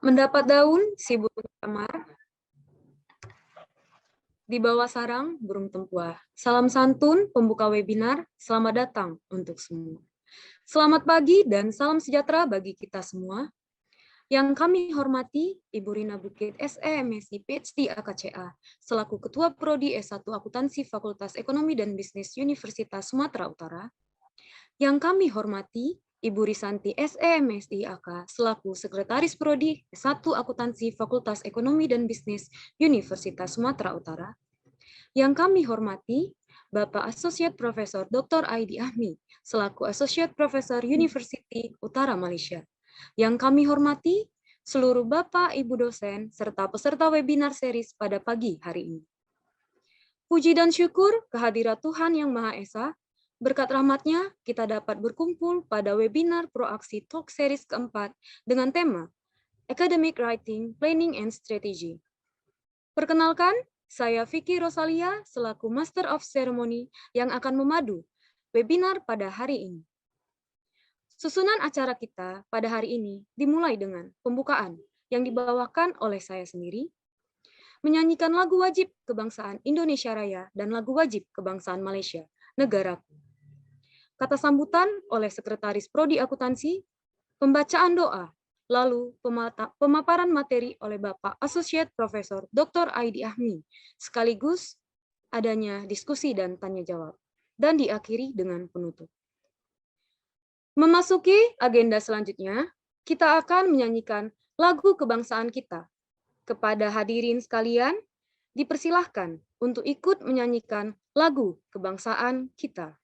Mendapat daun, si burung kamar. Di bawah sarang, burung tempuah. Salam santun, pembuka webinar, selamat datang untuk semua. Selamat pagi dan salam sejahtera bagi kita semua. Yang kami hormati, Ibu Rina Bukit, S.E. M.Si, Ph.D. AKCA, selaku Ketua Prodi S1 Akuntansi Fakultas Ekonomi dan Bisnis Universitas Sumatera Utara. Yang kami hormati, Ibu Risanti S.E. M.Si AK, selaku Sekretaris Prodi S1 Akuntansi Fakultas Ekonomi dan Bisnis Universitas Sumatera Utara. Yang kami hormati, Bapak Assoc Profesor Dr. Aidi Ahmi, selaku Associate Professor Universiti Utara Malaysia. Yang kami hormati, seluruh Bapak, Ibu dosen, serta peserta webinar series pada pagi hari ini. Puji dan syukur kehadirat Tuhan Yang Maha Esa, berkat rahmat-Nya kita dapat berkumpul pada webinar ProAksi Talks Series keempat dengan tema Academic Writing, Planning and Strategy. Perkenalkan, saya Vicky Rosalia selaku Master of Ceremony yang akan memadu webinar pada hari ini. Susunan acara kita pada hari ini dimulai dengan pembukaan yang dibawakan oleh saya sendiri, menyanyikan lagu wajib kebangsaan Indonesia Raya dan lagu wajib kebangsaan Malaysia, Negaraku. Kata sambutan oleh Sekretaris Prodi Akuntansi, pembacaan doa, lalu pemaparan materi oleh Bapak Assoc Profesor Dr. Aidi Ahmi, sekaligus adanya diskusi dan tanya jawab, dan diakhiri dengan penutup. Memasuki agenda selanjutnya, kita akan menyanyikan lagu kebangsaan kita. Kepada hadirin sekalian, dipersilahkan untuk ikut menyanyikan lagu kebangsaan kita.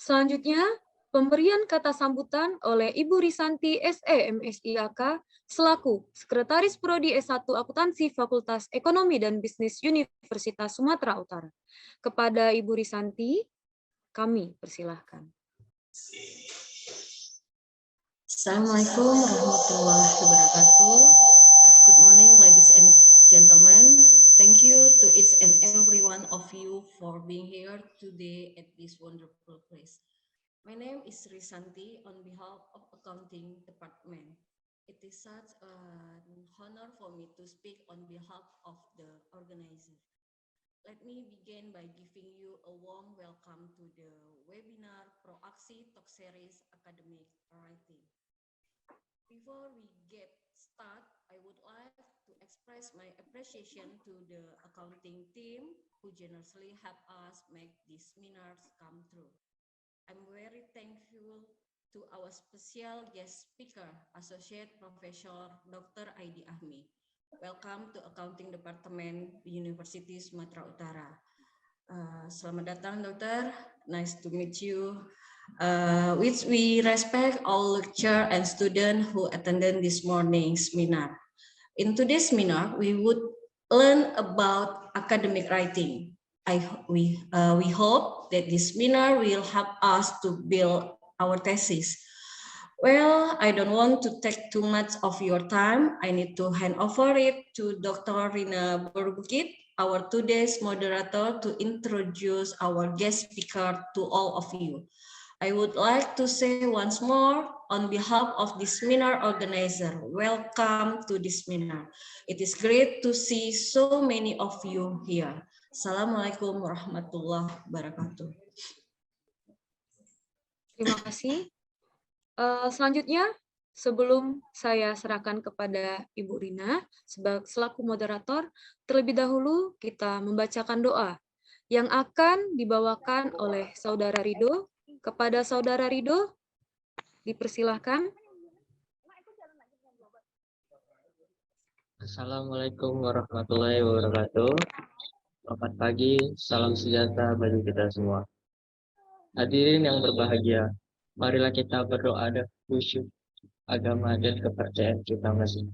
Selanjutnya, pemberian kata sambutan oleh Ibu Risanti SE M.Si AK selaku Sekretaris Prodi S1 Akuntansi Fakultas Ekonomi dan Bisnis Universitas Sumatera Utara. Kepada Ibu Risanti, kami persilahkan. Assalamualaikum warahmatullahi wabarakatuh. Good morning, ladies and gentlemen. Thank you to each and every one of you for being here today at this wonderful place. My name is Risanti on behalf of Accounting Department. It is such an honor for me to speak on behalf of the organizer. Let me begin by giving you a warm welcome to the webinar ProAksi Talks Series Academic Writing. Before we get started, I would like to express my appreciation to the accounting team who generously help us make these seminars come true. I'm very thankful to our special guest speaker, Associate Professor Dr. Aidi Ahmi. Welcome to Accounting Department, Universiti Sumatera Utara. Selamat datang, Dokter. Nice to meet you. Which we respect all lecturer and students who attended this morning's seminar. In today's seminar, we would learn about academic writing. We hope that this seminar will help us to build our thesis. Well, I don't want to take too much of your time. I need to hand over it to Dr. Rina, our today's moderator, to introduce our guest speaker to all of you. I would like to say once more, on behalf of the seminar organizer, welcome to this seminar. It is great to see so many of you here. Assalamualaikum warahmatullahi wabarakatuh. Terima kasih. Selanjutnya, sebelum saya serahkan kepada Ibu Rina selaku moderator, terlebih dahulu kita membacakan doa yang akan dibawakan oleh Saudara Rido. Kepada Saudara Rido, dipersilahkan. Assalamualaikum warahmatullahi wabarakatuh. Selamat pagi, salam sejahtera bagi kita semua. Hadirin yang berbahagia, marilah kita berdoa dan khusyuk agama dan kepercayaan kita masing.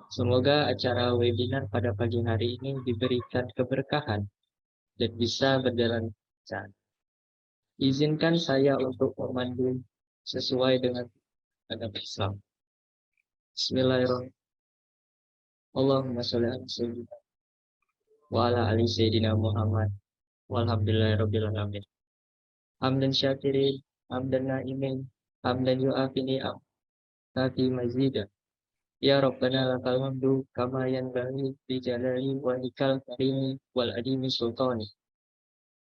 Semoga acara webinar pada pagi hari ini diberikan keberkahan dan bisa berjalan lancar. Izinkan saya untuk memandu sesuai dengan adab Islam. Bismillahirrahmanirrahim. Allahumma sholli ala sayyidina wa ala ali sayyidina Muhammad walhamdulillahirabbil alamin. Hamdan syakirin, hamdan na'imin, hamdan yu'afini tapi mazidah. Ya Rabbana lakal hamdu kama yanbaghi li jalali wa ikal karimi wal adimi sultani.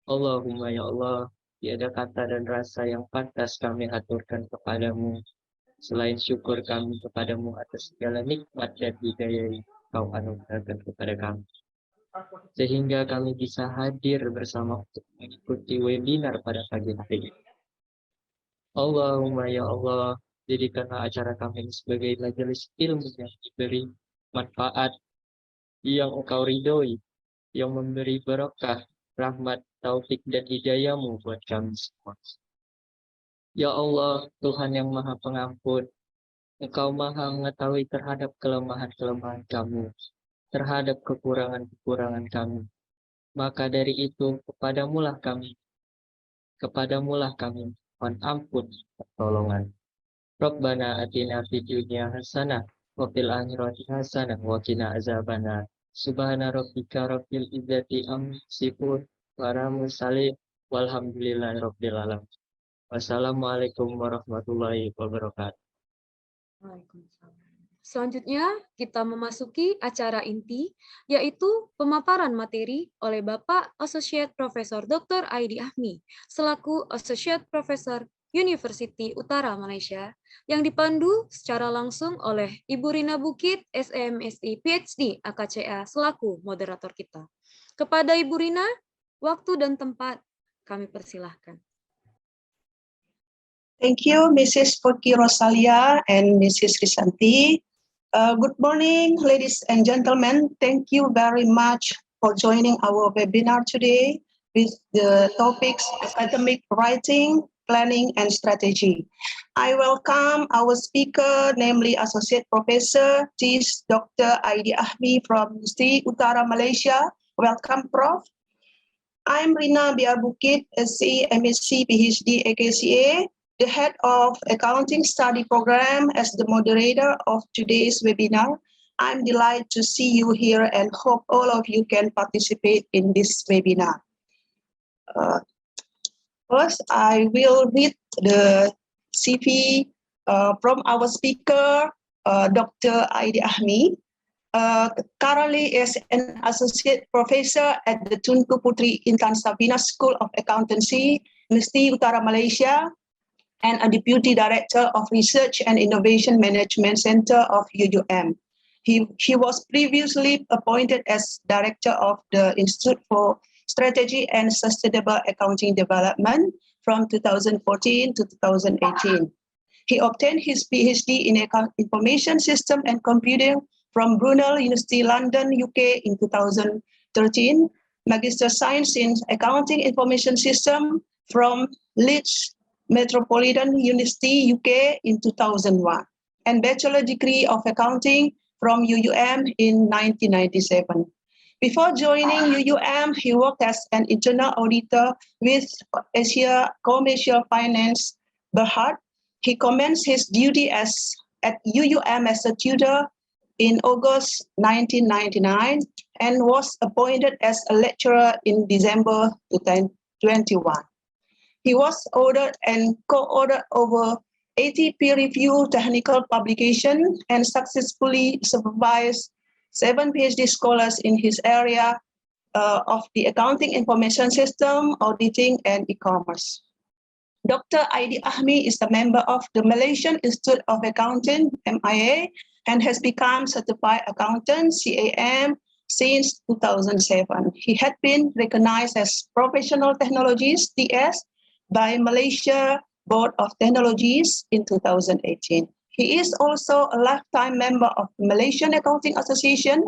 Allahumma ya Allah, tiada kata dan rasa yang pantas kami aturkan kepadamu selain syukur kami kepadamu atas segala nikmat dan hidayah kau anugerahkan kepada kami, sehingga kami bisa hadir bersama untuk mengikuti webinar pada pagi hari ini. Allahumma ya Allah, jadikanlah acara kami sebagai majelis ilmu yang diberi manfaat, yang engkau ridhoi, yang memberi berkah, rahmat, taufik dan hidayahmu buat kami semua. Ya Allah, Tuhan yang maha pengampun, Engkau maha mengetahui terhadap kelemahan-kelemahan kami, terhadap kekurangan-kekurangan kami. Maka dari itu, kepadamulah kami mohon ampun pertolongan. Rabbana atina fid dunya hasanah wa fil akhirati hasanah wa qina azabannar. Subhana rabbika rabbil izzati amma yasifun wa mursalin walhamdulillahi rabbil alamin. Wassalamualaikum warahmatullahi wabarakatuh. Selanjutnya, kita memasuki acara inti, yaitu pemaparan materi oleh Bapak Associate Professor Dr. Aidi Ahmi, selaku Associate Professor Universiti Utara Malaysia, yang dipandu secara langsung oleh Ibu Rina Bukit, M.Si, Ph.D, AKCA, selaku moderator kita. Kepada Ibu Rina, waktu dan tempat kami persilahkan. Thank you, Mrs. Putri Rosalia and Mrs. Risanti. Good morning, ladies and gentlemen. Thank you very much for joining our webinar today with the topics academic writing Planning and Strategy. I welcome our speaker, namely Associate Professor Tis Dr. Aidi Ahmi from Universiti Utara Malaysia. Welcome, Prof. I'm Rina Biar Bukit, M.Si, M.Si, Ph.D, AKCA, the head of Accounting Study Program as the moderator of today's webinar. I'm delighted to see you here and hope all of you can participate in this webinar. First, I will read the CV from our speaker, Dr. Aidi Ahmi. Currently is an associate professor at the Tunku Putri Intan Sabina School of Accountancy, Universiti Utara Malaysia, and a deputy director of Research and Innovation Management Center of UUM. He was previously appointed as director of the Institute for Strategy and Sustainable Accounting Development from 2014 to 2018. He obtained his PhD in Information System and Computing from Brunel University London, UK in 2013, Magister Science in Accounting Information System from Leeds Metropolitan University, UK in 2001, and Bachelor degree of Accounting from UUM in 1997. Before joining UUM, he worked as an internal auditor with Asia Commercial Finance Berhad. He commenced his duty at UUM as a tutor in August 1999 and was appointed as a lecturer in December 2021. He was authored and co-authored over 80 peer-reviewed technical publications and successfully supervised 7 PhD scholars in his area of the accounting information system, auditing, and e-commerce. Dr. Aidi Ahmi is a member of the Malaysian Institute of Accounting, MIA, and has become certified accountant, CAM, since 2007. He had been recognized as Professional Technologist, TS, by Malaysia Board of Technologies in 2018. He is also a lifetime member of the Malaysian Accounting Association,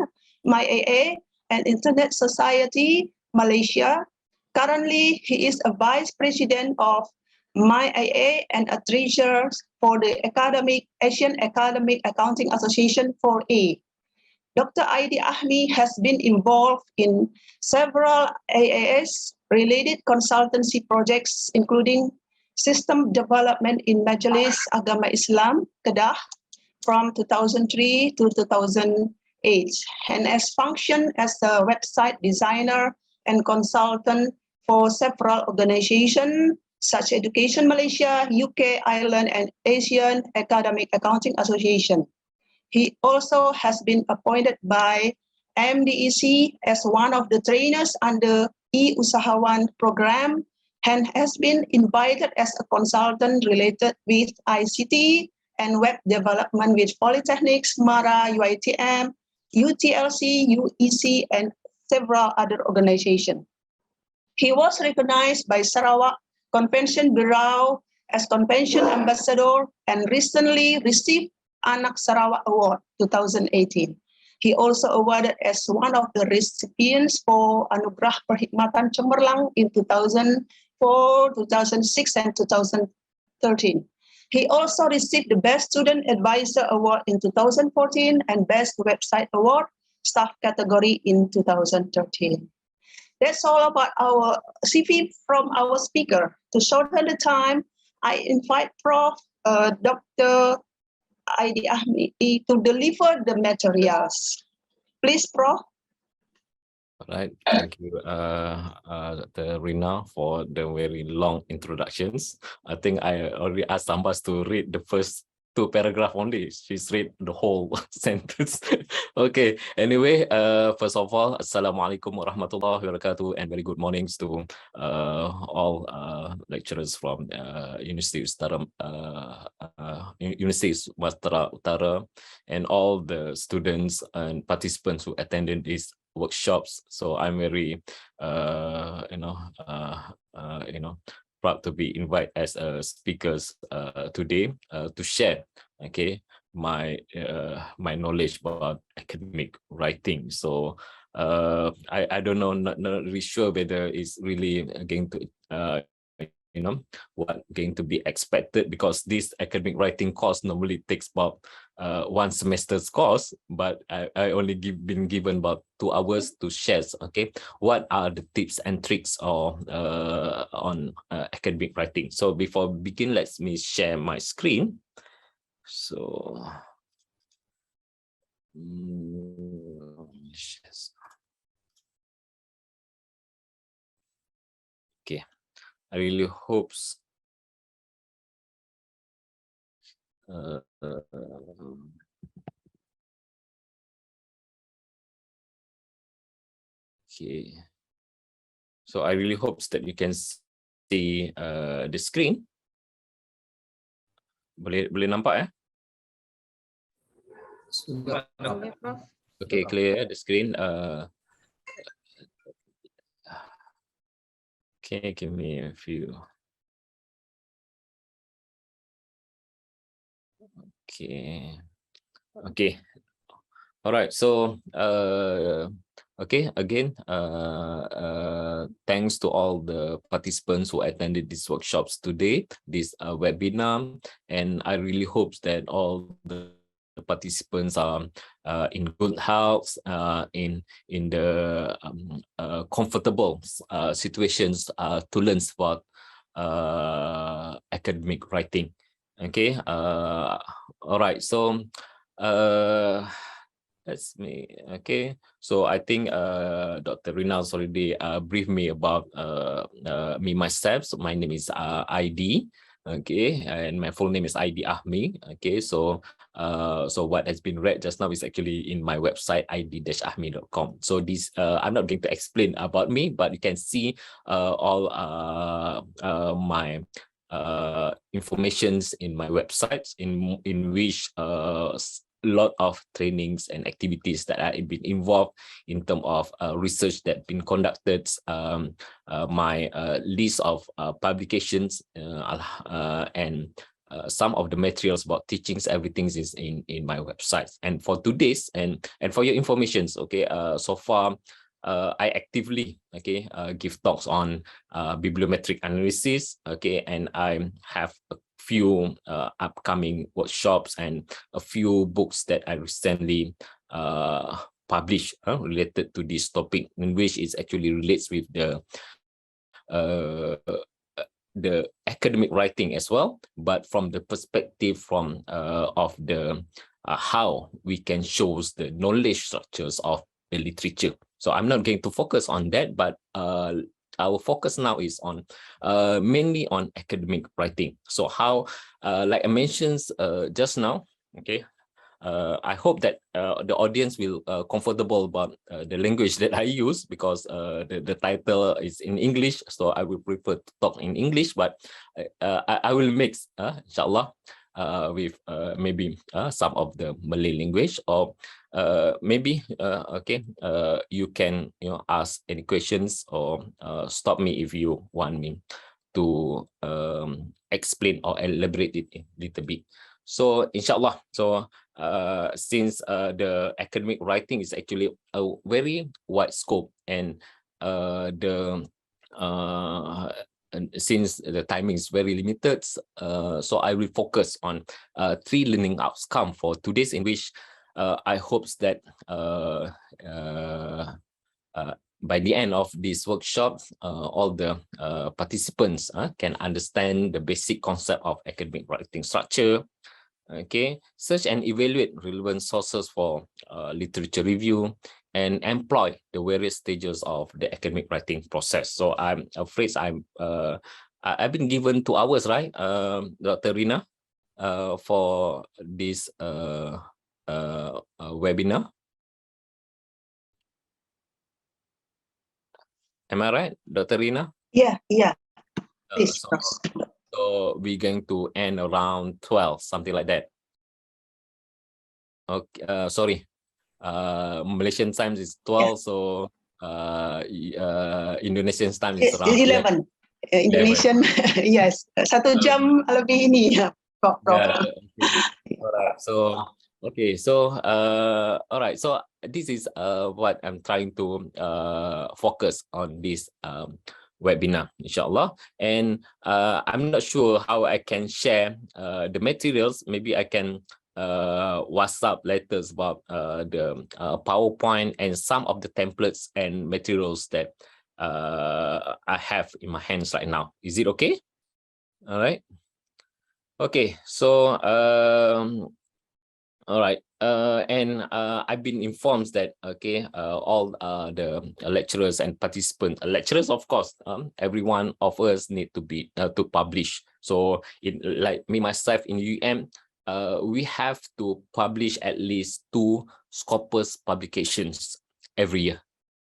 MIAA, and Internet Society, Malaysia. Currently, he is a vice president of MIAA and a treasurer for the Asian Academic Accounting Association 4A. Dr. Aidi Ahmi has been involved in several AAS-related consultancy projects, including system development in Majelis Agama Islam, Kedah, from 2003 to 2008, and has functioned as a website designer and consultant for several organizations such as Education Malaysia, UK, Ireland, and Asian Academic Accounting Association. He also has been appointed by MDEC as one of the trainers under e-Usahawan program and has been invited as a consultant related with ICT and web development with Polytechnics, MARA, UiTM, UTLC, UEC, and several other organizations. He was recognized by Sarawak Convention Bureau as Convention Ambassador and recently received Anak Sarawak Award 2018. He also awarded as one of the recipients for Anugerah Perkhidmatan Cemerlang in 2004, 2006, and 2013. He also received the Best Student Advisor Award in 2014 and Best Website Award, Staff category in 2013. That's all about our CV from our speaker. To shorten the time, I invite Prof. Dr. Aidi Ahmi to deliver the materials. Please, Prof. All right, thank you, Dr. Rina, for the very long introductions. I think I already asked Sambas to read the first 2 paragraphs only. She's read the whole sentence. Okay, anyway, first of all, Assalamualaikum warahmatullahi wabarakatuh, and very good mornings to all lecturers from Universiti Sumatera Utara and all the students and participants who attended these workshops. So I'm very, proud to be invited as speakers today to share, okay, my knowledge about academic writing. So I don't know, not really sure whether it's really going to what going to be expected, because this academic writing course normally takes about 1 semester's course, but I only been given about 2 hours to share. Okay, what are the tips and tricks or on academic writing? So before we begin, let me share my screen. So okay, I really hope okay, so I really hope that you can see the screen. Boleh nampak ya? Boleh, Prof. Okay, clear the screen. Okay, give me a few. Okay. Okay. All right. So, okay. Again, thanks to all the participants who attended these workshops today, this webinar, and I really hope that all the participants are in good health, in the comfortable situations to learn about academic writing. Okay. All right. So let's me. Okay. So I think Dr. Rina has already briefed me about me myself. So my name is Aidi. Okay, and my full name is Aidi Ahmi. Okay, so what has been read just now is actually in my website id-ahmi.com. So this I'm not going to explain about me, but you can see all my informations in my websites in which lot of trainings and activities that I've been involved in terms of research that been conducted, my list of publications and some of the materials about teachings, everything is in my website. And for today's and for your informations, okay, so far I actively give talks on bibliometric analysis, okay, and I have a few upcoming workshops and a few books that I recently published related to this topic, in which it actually relates with the academic writing as well, but from the perspective of the how we can show the knowledge structures of the literature. So I'm not going to focus on that, but our focus now is on mainly on academic writing. So how, like I mentioned just now, okay, I hope that the audience will comfortable about the language that I use, because the title is in English, so I will prefer to talk in English, but I will mix, inshallah, with maybe some of the Malay language, or maybe okay, you can ask any questions or stop me if you want me to explain or elaborate it a little bit. So inshallah, so since the academic writing is actually a very wide scope, and since the timing is very limited, so I will focus on 3 learning outcomes for today's, in which I hope that by the end of this workshop, all the participants can understand the basic concept of academic writing structure, okay, search and evaluate relevant sources for literature review, and employ the various stages of the academic writing process. So I'm afraid I've been given 2 hours, right, Dr. Rina, for this webinar. Am I right, Dr. Rina? Yeah. Please, Prof. So we're going to end around 12, something like that. Okay, sorry. Malaysian times is 12, so Indonesian time is around 11. Indonesian, yes. 1 jam lebih ini, Prof. Yeah, okay. All right. So okay, so all right. So this is what I'm trying to focus on this webinar, inshallah. And I'm not sure how I can share the materials. Maybe I can WhatsApp letters about the PowerPoint and some of the templates and materials that I have in my hands right now. Is it okay? All right. Okay, so all right, and I've been informed that all the lecturers and participants, lecturers of course, every one of us need to be to publish. So like me myself in UM, we have to publish at least 2 Scopus publications every year.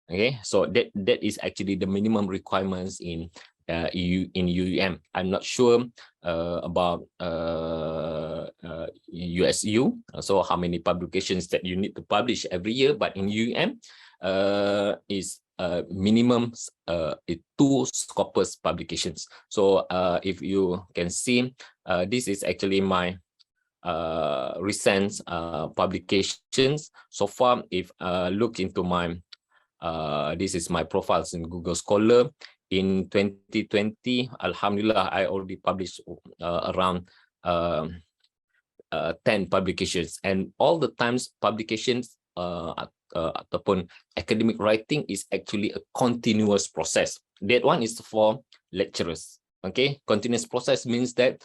Okay, so that is actually the minimum requirements in UM. I'm not sure about USU, so how many publications that you need to publish every year, but in UM is minimum 2 Scopus publications. So if you can see, this is actually my recent publications so far. If look into my this is my profiles in Google Scholar. In 2020, Alhamdulillah, I already published around 10 publications, and all the times publications ataupun academic writing is actually a continuous process. That one is for lecturers. Okay, continuous process means that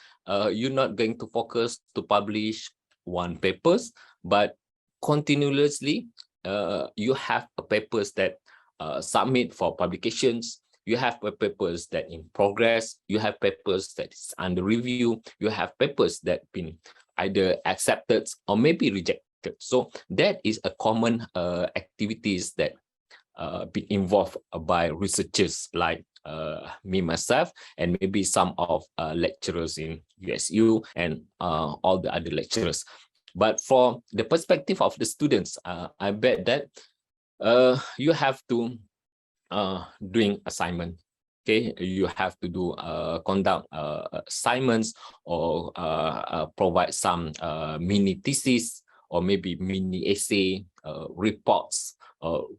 you're not going to focus to publish one papers, but continuously you have papers that submit for publications. You have papers that in progress, you have papers that is under review, you have papers that been either accepted or maybe rejected. So that is a common activities that been involved by researchers like me myself, and maybe some of lecturers in USU and all the other lecturers. But for the perspective of the students, I bet that you have to doing assignment. Okay, you have to do conduct assignments or provide some mini thesis or maybe mini essay, reports,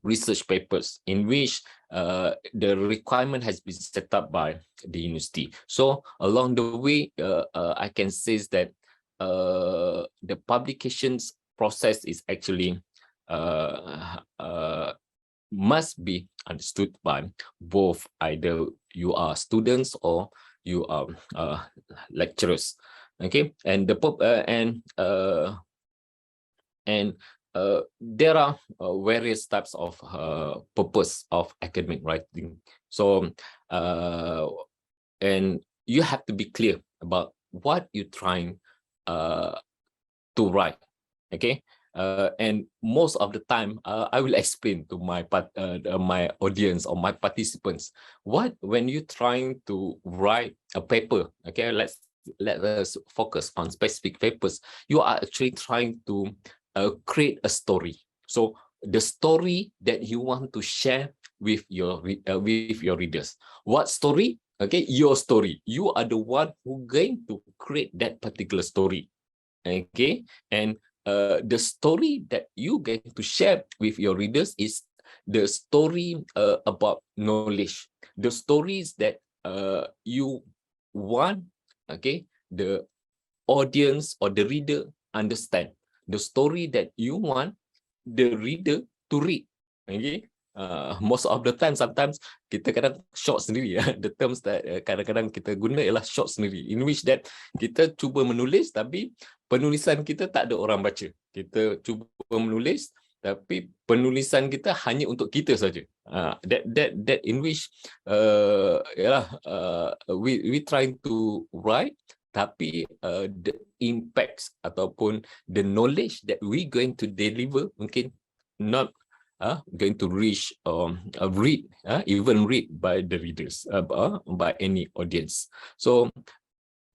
research papers in which the requirement has been set up by the university. So along the way, I can say that the publications process is actually must be understood by both, either you are students or you are lecturers. Okay, and the there are various types of purpose of academic writing. So and you have to be clear about what you're trying to write. Okay. And most of the time, I will explain to my my audience or my participants when you're trying to write a paper. Okay, let us focus on specific papers. You are actually trying to create a story. So the story that you want to share with your readers. What story? Okay, your story. You are the one who going to create that particular story. Okay, and the story that you get to share with your readers is the story about knowledge, the stories that you want, okay, the audience or the reader understand, the story that you want the reader to read. Okay, most of the time, sometimes kita kadang short sendiri ya. The terms that kadang-kadang kita guna ialah short sendiri, in which that kita cuba menulis tapi penulisan kita tak ada orang baca. Kita cuba menulis tapi penulisan kita hanya untuk kita saja. That in which we trying to write, tapi the impacts ataupun the knowledge that we going to deliver mungkin not going to reach even read by the readers, by any audience. So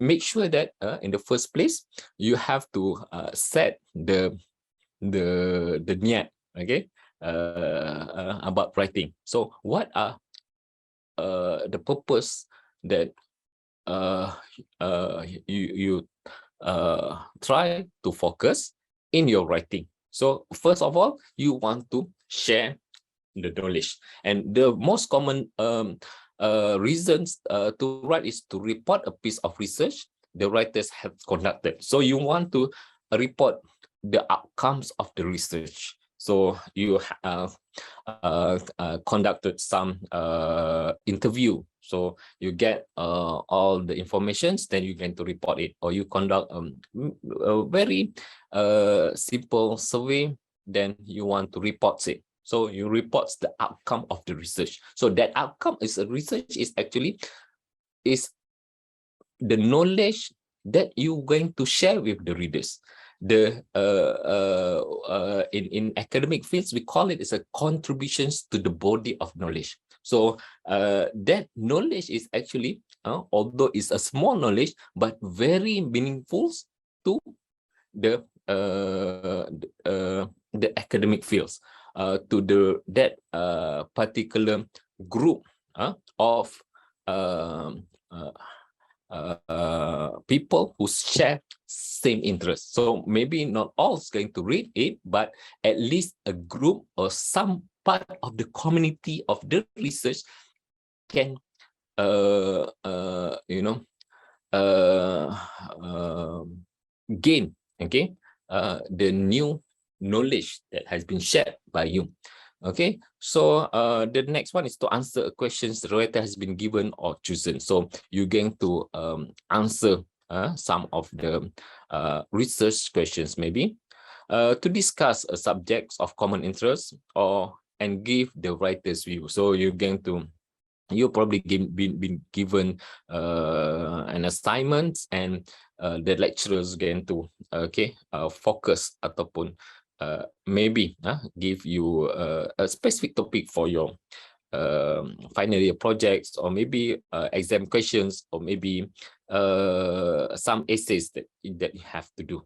make sure that in the first place you have to set the niat, okay, about writing. So what are the purpose that you try to focus in your writing? So first of all, you want to share the knowledge, and the most common reasons to write is to report a piece of research the writers have conducted. So you want to report the outcomes of the research. So you conducted some interview. So you get all the informations, then you going to report it, or you conduct a very simple survey, then you want to report it. So you report the outcome of the research. So that outcome is a research is actually is the knowledge that you're going to share with the readers. The in academic fields, we call it as a contributions to the body of knowledge. So that knowledge is actually, although it's a small knowledge, but very meaningful to the academic fields, to that particular group of people who share same interests. So maybe not all is going to read it, but at least a group or some part of the community of the research can gain the new knowledge that has been shared by you. Okay, so the next one is to answer questions the writer has been given or chosen. So you're going to answer some of the research questions, maybe to discuss subjects of common interest and give the writer's view. So you're going to probably been given an assignment, and the lecturers going to focus ataupun maybe give you a specific topic for your final year projects, or maybe exam questions, or maybe some essays that you have to do,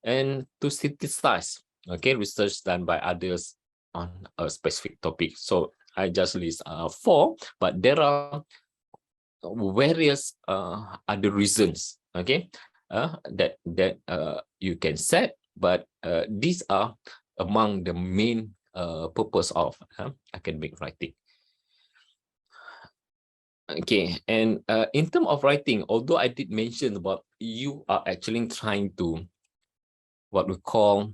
and to synthesize research done by others on a specific topic. So I just list 4, but there are various other reasons that you can set, but these are among the main purpose of academic writing. Okay, and in terms of writing, although I did mention about you are actually trying to what we call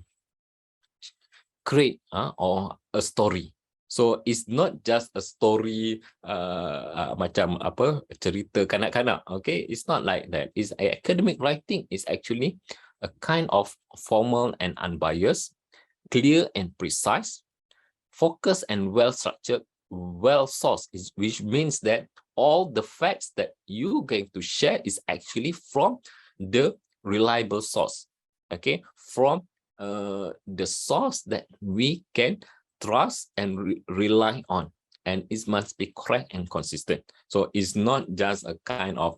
create or a story. So it's not just a story macam apa cerita kanak-kanak. Okay, it's not like that. It's academic writing is actually a kind of formal and unbiased, clear and precise, focused and well-structured, well-sourced, which means that all the facts that you're going to share is actually from the reliable source. Okay, from the source that we can trust and rely on, and it must be correct and consistent. So it's not just a kind of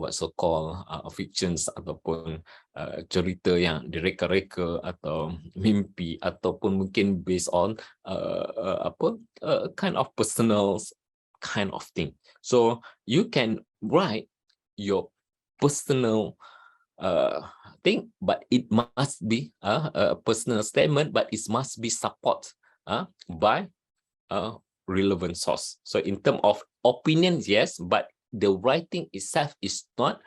what so called fictions ataupun cerita yang direka-reka atau mimpi, ataupun mungkin based on kind of personal kind of thing. So you can write your personal thing, but it must be a personal statement, but it must be supported by a relevant source. So in terms of opinions, yes, but the writing itself is not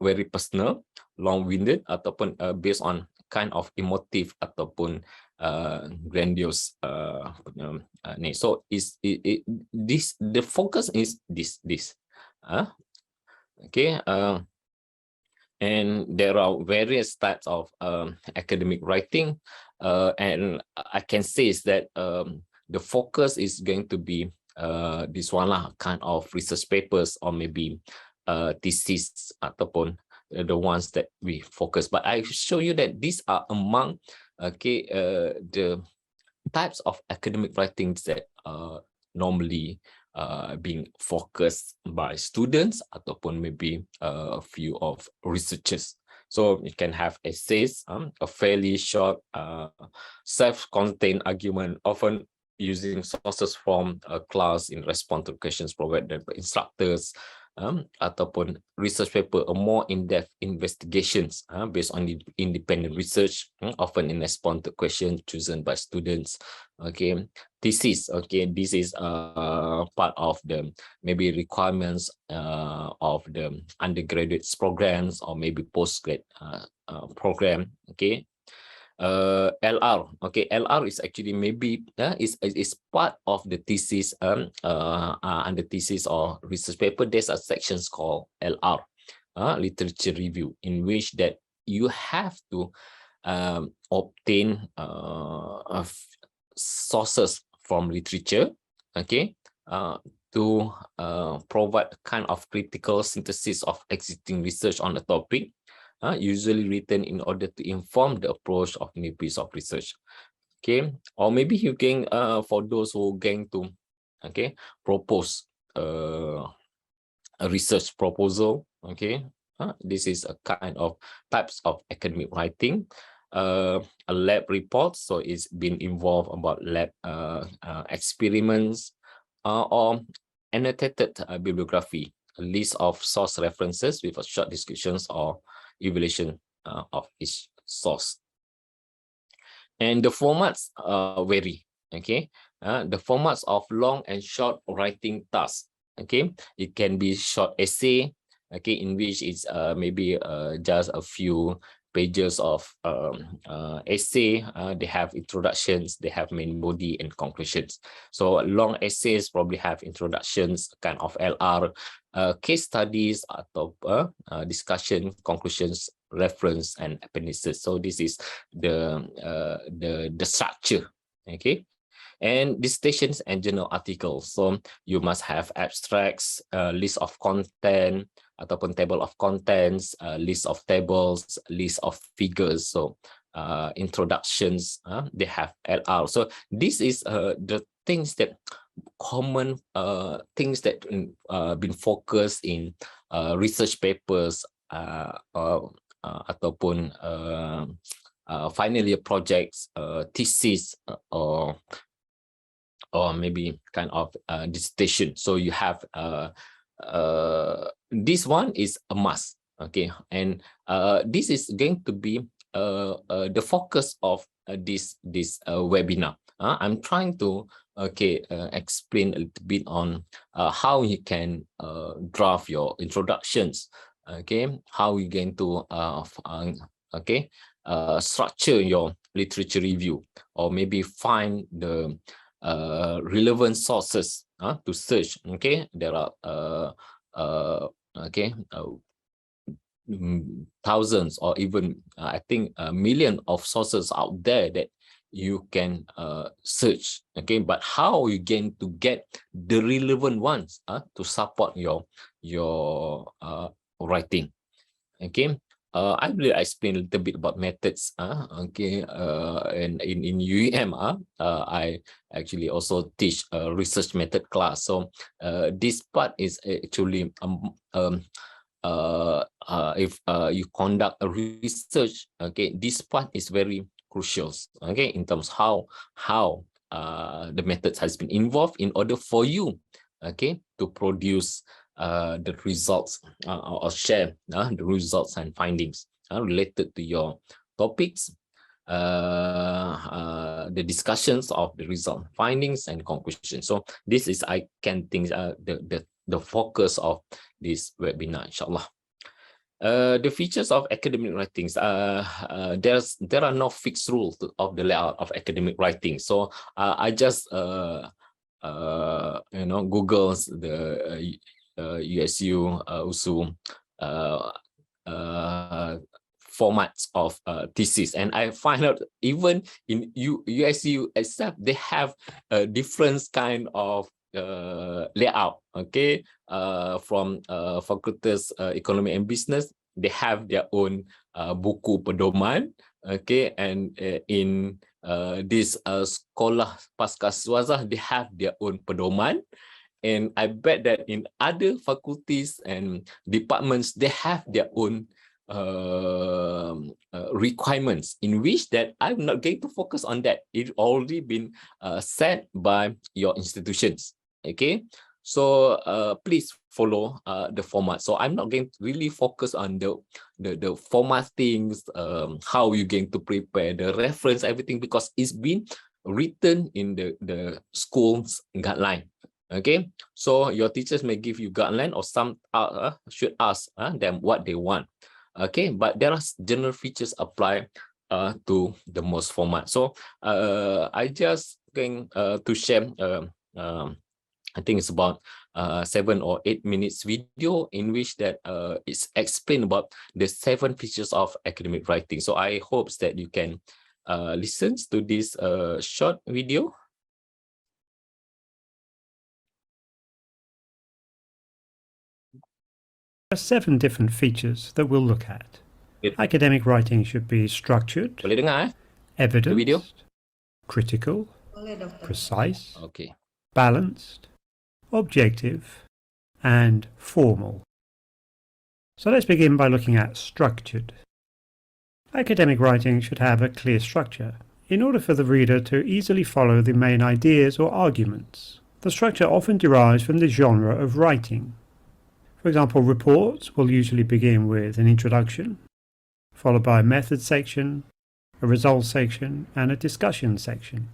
very personal, long-winded, ataupun based on kind of emotive ataupun grandiose. So the focus is this. Okay. And there are various types of academic writing, and I can say is that the focus is going to be this one lah, kind of research papers, or maybe thesis ataupun the ones that we focus. But I show you that these are among the types of academic writings that normally being focused by students ataupun maybe a few of researchers. So you can have essays, a fairly short self-contained argument, often using sources from a class in response to questions provided by instructors, ataupun research paper, a more in-depth investigations based on the independent research, often in response to questions chosen by students. Okay, thesis. Okay, this is part of the maybe requirements of the undergraduate programs or maybe postgrad program. Okay. LR. Okay, LR is actually maybe is part of the thesis under thesis or research paper. There's a sections called LR, literature review, in which that you have to obtain sources from literature, okay, to provide a kind of critical synthesis of existing research on the topic, usually written in order to inform the approach of new piece of research. Okay, or maybe you can for those who are going to propose a research proposal. Okay, this is a kind of types of academic writing. A lab report, so it's been involved about lab experiments, or annotated bibliography, a list of source references with a short descriptions or evaluation of each source. And the formats vary. Okay, the formats of long and short writing tasks. Okay, it can be short essay, okay, in which it's maybe just a few pages of essay. They have introductions, they have main body and conclusions. So long essays probably have introductions, kind of LR, case studies atau discussion, conclusions, reference, and appendices. So this is the structure. Okay. And dissertations and journal articles. So you must have abstracts, list of content, ataupun table of contents, list of tables, list of figures. So introductions, they have LR. So this is the things that common things that been focused in research papers ataupun final year projects, thesis, or maybe kind of dissertation. So you have this one is a must. Okay, and this is going to be the focus of this webinar. I'm trying to explain a little bit on how you can draft your introductions. Okay, how you going to structure your literature review, or maybe find the relevant sources to search. Okay, there are thousands or even I think a million of sources out there that you can search. Okay, but how you going to get the relevant ones to support your writing? Okay. I will explain a little bit about methods. And in UEM, I actually also teach a research method class. So this part is actually if you conduct a research, okay, this part is very crucial. Okay, in terms how the methods has been involved in order for you, okay, to produce the results or share the results and findings related to your topics, the discussions of the result, findings, and conclusions. So this is, I can think, the focus of this webinar, inshallah. The features of academic writings. There are no fixed rules of the layout of academic writing. So I just Google's the USU USU formats of thesis, and I find out even in USU itself they have a different kind of layout. Okay, from fakultas ekonomi and business, they have their own buku pedoman. Okay, and in this sekolah pasca swasta, they have their own pedoman. And I bet that in other faculties and departments, they have their own requirements, in which that I'm not going to focus on that. It's already been set by your institutions. Okay, so please follow the format. So I'm not going to really focus on the format things, how you're going to prepare the reference, everything, because it's been written in the school's guideline. Okay, so your teachers may give you guideline, or some should ask them what they want. Okay, but there are general features apply to the most format. So I just going to share I think it's about 7 or 8 minutes video in which that it's explained about the 7 features of academic writing. So I hope that you can listen to this short video. There are 7 different features that we'll look at. Academic writing should be structured, Boleh dengar evidenced, video? critical, precise, Okay. balanced, objective, and formal. So let's begin by looking at structured. Academic writing should have a clear structure in order for the reader to easily follow the main ideas or arguments. The structure often derives from the genre of writing. For example, reports will usually begin with an introduction, followed by a method section, a results section, and a discussion section.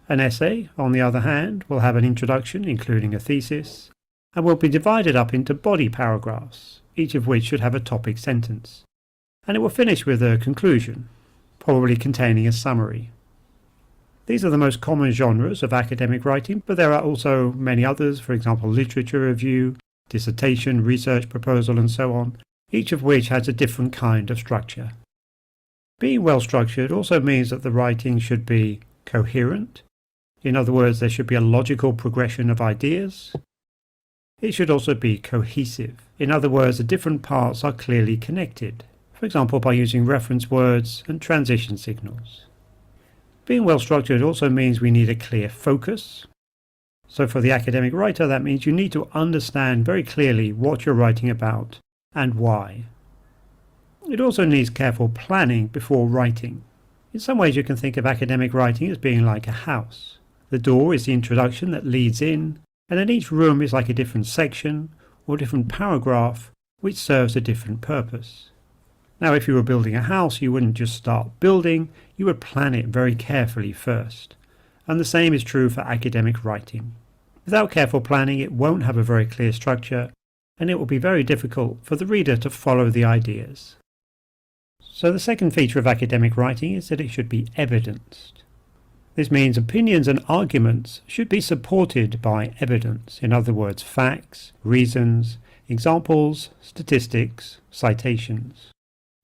An essay, on the other hand, will have an introduction, including a thesis, and will be divided up into body paragraphs, each of which should have a topic sentence. And it will finish with a conclusion, probably containing a summary. These are the most common genres of academic writing, but there are also many others, for example, literature review, dissertation, research proposal, and so on, each of which has a different kind of structure. Being well structured also means that the writing should be coherent. In other words, there should be a logical progression of ideas. It should also be cohesive. In other words, the different parts are clearly connected, for example, by using reference words and transition signals. Being well structured also means we need a clear focus. So for the academic writer, that means you need to understand very clearly what you're writing about and why. It also needs careful planning before writing. In some ways, you can think of academic writing as being like a house. The door is the introduction that leads in, and then each room is like a different section or different paragraph which serves a different purpose. Now, if you were building a house, you wouldn't just start building, you would plan it very carefully first. And the same is true for academic writing. Without careful planning, it won't have a very clear structure, and it will be very difficult for the reader to follow the ideas. So the second feature of academic writing is that it should be evidenced. This means opinions and arguments should be supported by evidence, in other words, facts, reasons, examples, statistics, citations.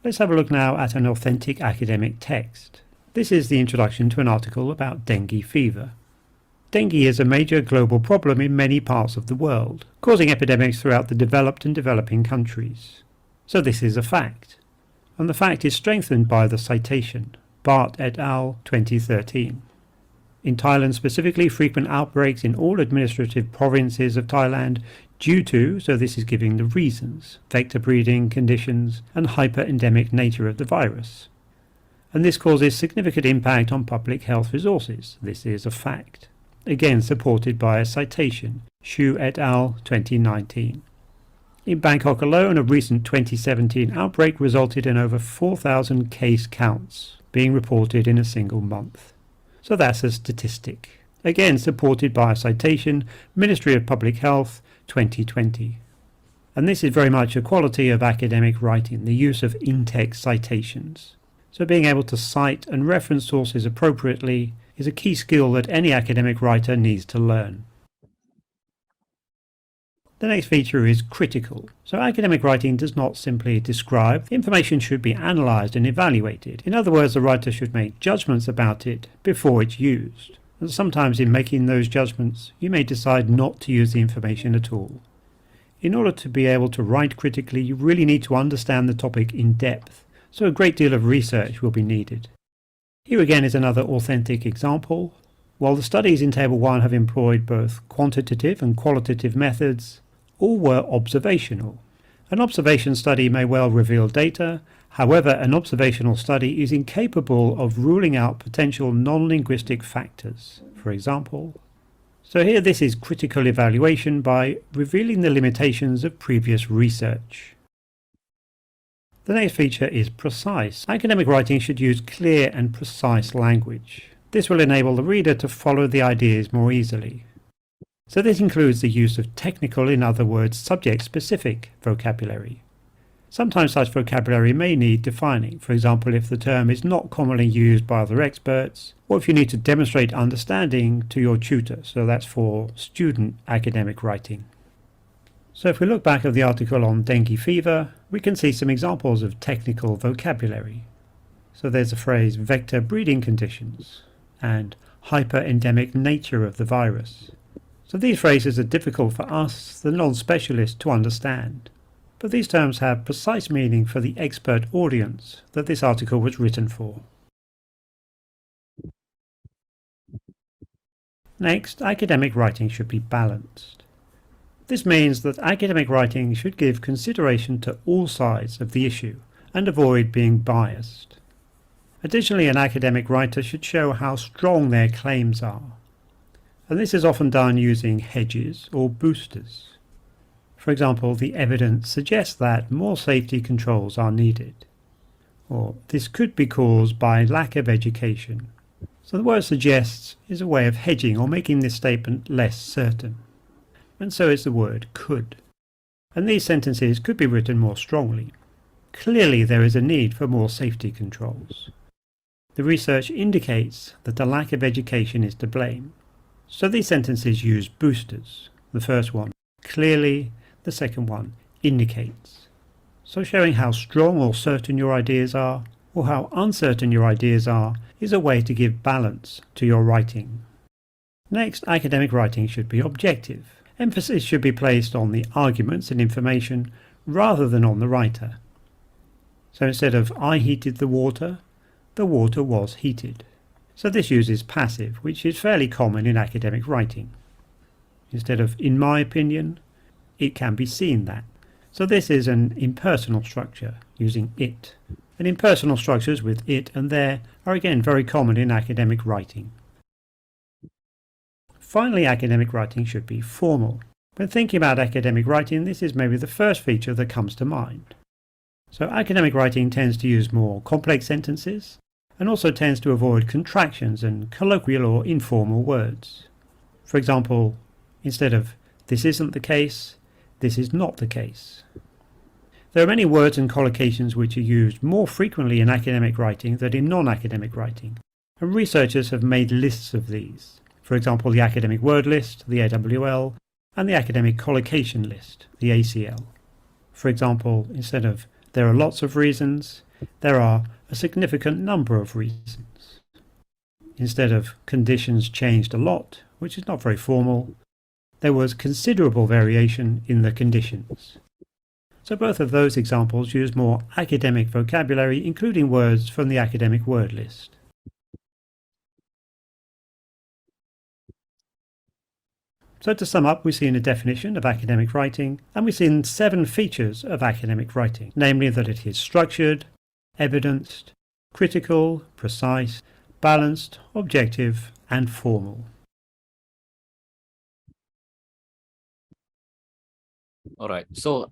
Let's have a look now at an authentic academic text. This is the introduction to an article about dengue fever. Dengue is a major global problem in many parts of the world, causing epidemics throughout the developed and developing countries. So this is a fact. And the fact is strengthened by the citation, Bart et al. 2013. In Thailand specifically, frequent outbreaks in all administrative provinces of Thailand due to, so this is giving the reasons, vector breeding conditions and hyper-endemic nature of the virus. And this causes significant impact on public health resources. This is a fact. Again supported by a citation, Xu et al. 2019. In Bangkok alone, a recent 2017 outbreak resulted in over 4,000 case counts being reported in a single month. So that's a statistic. Again supported by a citation, Ministry of Public Health 2020. And this is very much a quality of academic writing, the use of in-text citations. So being able to cite and reference sources appropriately is a key skill that any academic writer needs to learn. The next feature is critical. So academic writing does not simply describe. Information should be analysed and evaluated. In other words, the writer should make judgments about it before it's used. And sometimes in making those judgments, you may decide not to use the information at all. In order to be able to write critically, you really need to understand the topic in depth. So a great deal of research will be needed. Here again is another authentic example. While the studies in Table 1 have employed both quantitative and qualitative methods, all were observational. An observation study may well reveal data, however, an observational study is incapable of ruling out potential non-linguistic factors. For example, so here this is critical evaluation by revealing the limitations of previous research. The next feature is precise. Academic writing should use clear and precise language. This will enable the reader to follow the ideas more easily. So this includes the use of technical, in other words, subject-specific vocabulary. Sometimes such vocabulary may need defining, for example if the term is not commonly used by other experts, or if you need to demonstrate understanding to your tutor, so that's for student academic writing. So if we look back at the article on dengue fever, we can see some examples of technical vocabulary. So there's the phrase vector breeding conditions and hyperendemic nature of the virus. So these phrases are difficult for us, the non-specialist, to understand. But these terms have precise meaning for the expert audience that this article was written for. Next, academic writing should be balanced. This means that academic writing should give consideration to all sides of the issue and avoid being biased. Additionally, an academic writer should show how strong their claims are, and this is often done using hedges or boosters. For example, the evidence suggests that more safety controls are needed, or this could be caused by lack of education. So the word suggests is a way of hedging or making this statement less certain, and so is the word could. And these sentences could be written more strongly. Clearly there is a need for more safety controls. The research indicates that the lack of education is to blame. So these sentences use boosters. The first one, clearly, the second one, indicates. So showing how strong or certain your ideas are, or how uncertain your ideas are, is a way to give balance to your writing. Next, academic writing should be objective. Emphasis should be placed on the arguments and information rather than on the writer. So instead of I heated the water was heated. So this uses passive, which is fairly common in academic writing. Instead of in my opinion, it can be seen that. So this is an impersonal structure using it. And impersonal structures with it and there are again very common in academic writing. Finally, academic writing should be formal. When thinking about academic writing, this is maybe the first feature that comes to mind. So academic writing tends to use more complex sentences and also tends to avoid contractions and colloquial or informal words. For example, instead of this isn't the case, this is not the case. There are many words and collocations which are used more frequently in academic writing than in non-academic writing, and researchers have made lists of these. For example, the academic word list, the AWL, and the academic collocation list, the ACL. For example, instead of there are lots of reasons, there are a significant number of reasons. Instead of conditions changed a lot, which is not very formal, there was considerable variation in the conditions. So both of those examples use more academic vocabulary, including words from the academic word list. So to sum up, we've seen a definition of academic writing, and we've seen 7 features of academic writing, namely that it is structured, evidenced, critical, precise, balanced, objective, and formal. All right. So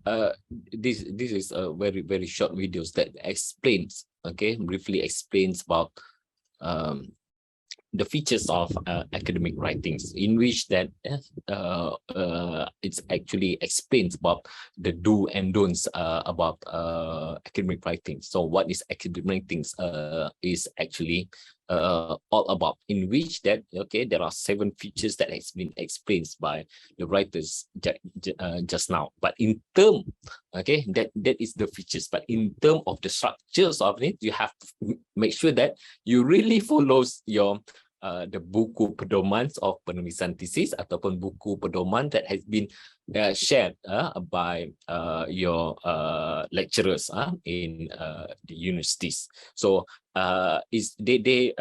this is a very short videos that explains, briefly explains about the features of academic writings, in which that it's actually explains about the do and don'ts about academic writing. So what is academic writings is actually all about, in which that there are 7 features that has been explained by the writers just now. But in term, that is the features. But in term of the structures of it, you have to make sure that you really follows your the buku pedoman of penulisan thesis ataupun buku pedoman that has been shared by your lecturers in the universities. So is they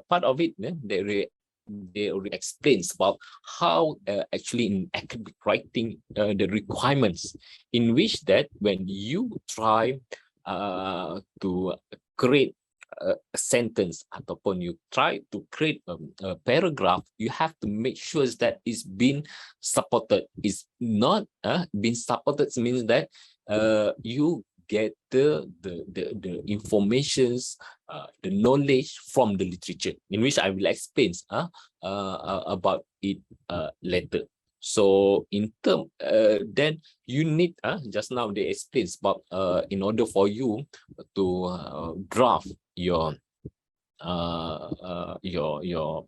part of it, they already explains about how actually in academic writing the requirements, in which that when you try to create a sentence ataupun you try to create a paragraph, you have to make sure that it's been supported. It's not been supported means that you gather the informations, the knowledge from the literature, in which I will explain about it later. So in term, then you need, just now they explains about in order for you to draft your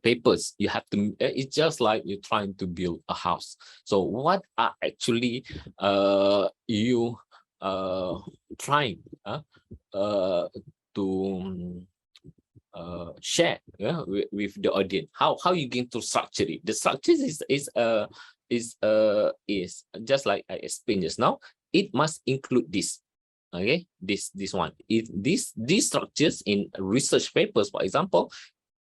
papers, you have to, it's just like you're trying to build a house. So what are actually you trying to share with the audience? How you going to structure it? The structure is just like I explained just now. It must include this. Okay, this one. If these structures in research papers, for example,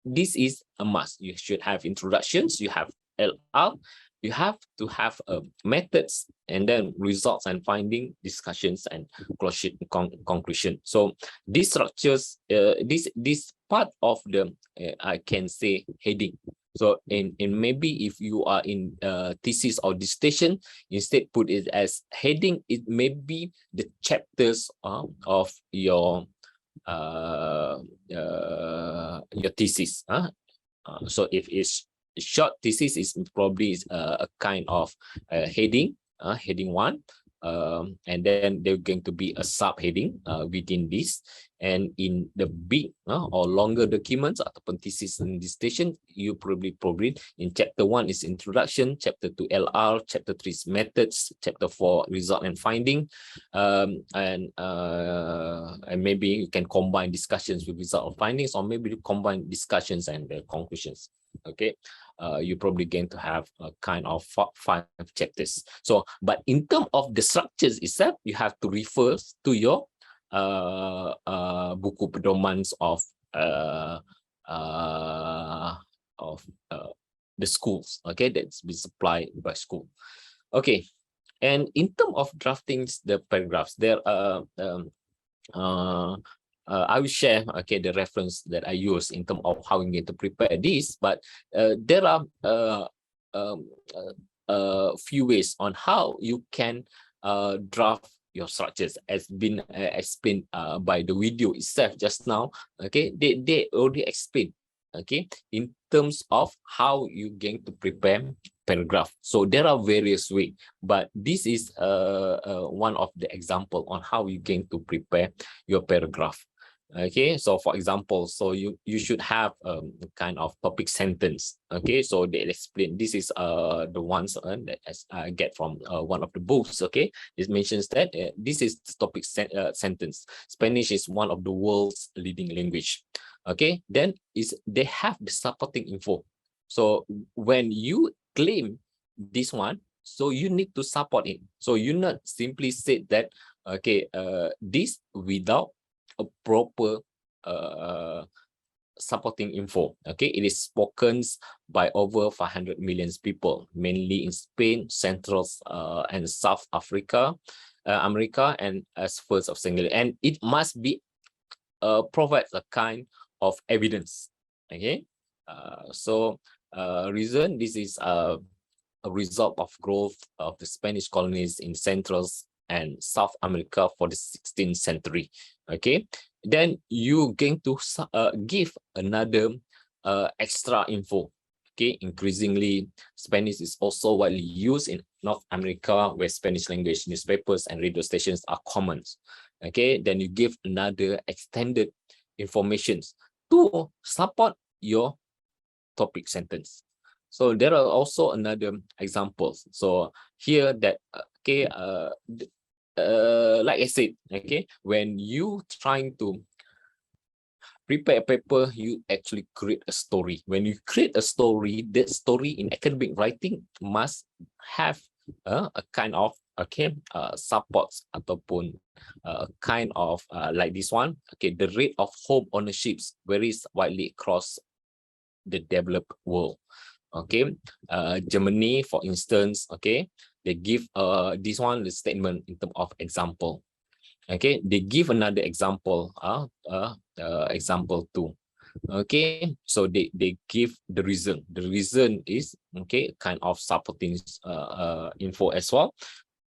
this is a must. You should have introductions, you have LR, you have to have methods, and then results and finding, discussions, and conclusion. So these structures, this part of the I can say heading. So in maybe if you are in thesis or dissertation, instead put it as heading. It may be the chapters of your thesis. So if it's short thesis, is probably a kind of heading, heading 1. And then there's going to be a subheading within this, and in the big or longer documents ataupun thesis and dissertation, you probably in chapter 1 is introduction, chapter 2 LR, chapter 3 is methods, chapter 4 result and finding, and maybe you can combine discussions with result or findings, or maybe you combine discussions and conclusions. Okay, you're probably going to have a kind of 5 chapters. So, but in terms of the structures itself, you have to refer to your buku pedomans of the schools. Okay, that's been supplied by school. Okay, and in terms of drafting the paragraphs, there I will share the reference that I use in terms of how you need to prepare this, but there are few ways on how you can draft your structures, as been explained by the video itself just now. Okay, they already explained, okay, in terms of how you're going to prepare paragraph. So there are various ways, but this is one of the example on how you're going to prepare your paragraph. Okay, so for example, so you should have kind of topic sentence. Okay, so they explain, this is the ones that I get from one of the books. Okay, it mentions that this is the topic sentence. Spanish is one of the world's leading language. Okay, then they have the supporting info. So when you claim this one, so you need to support it. So you not simply say that, okay, this without a proper supporting info. Okay, it is spoken by over 500 million people, mainly in Spain, Central and South Africa, America, and as first of single. And it must be provides a kind of evidence. Okay, so reason this is a result of growth of the Spanish colonies in Central and South America for the 16th century. Okay, then you going to give another extra info. Okay, increasingly Spanish is also widely used in North America, where Spanish language newspapers and radio stations are common. Okay, then you give another extended information to support your topic sentence. So there are also another examples. So here that okay, like I said, okay, when you trying to prepare a paper, you actually create a story. When you create a story, that story in academic writing must have a kind of supports ataupun kind of like this one. Okay, the rate of home ownerships varies widely across the developed world. Okay, Germany, for instance, okay, they give this one the statement in terms of example. Okay, they give another example, example 2. Okay, so they give the reason. The reason is okay, kind of supporting info as well.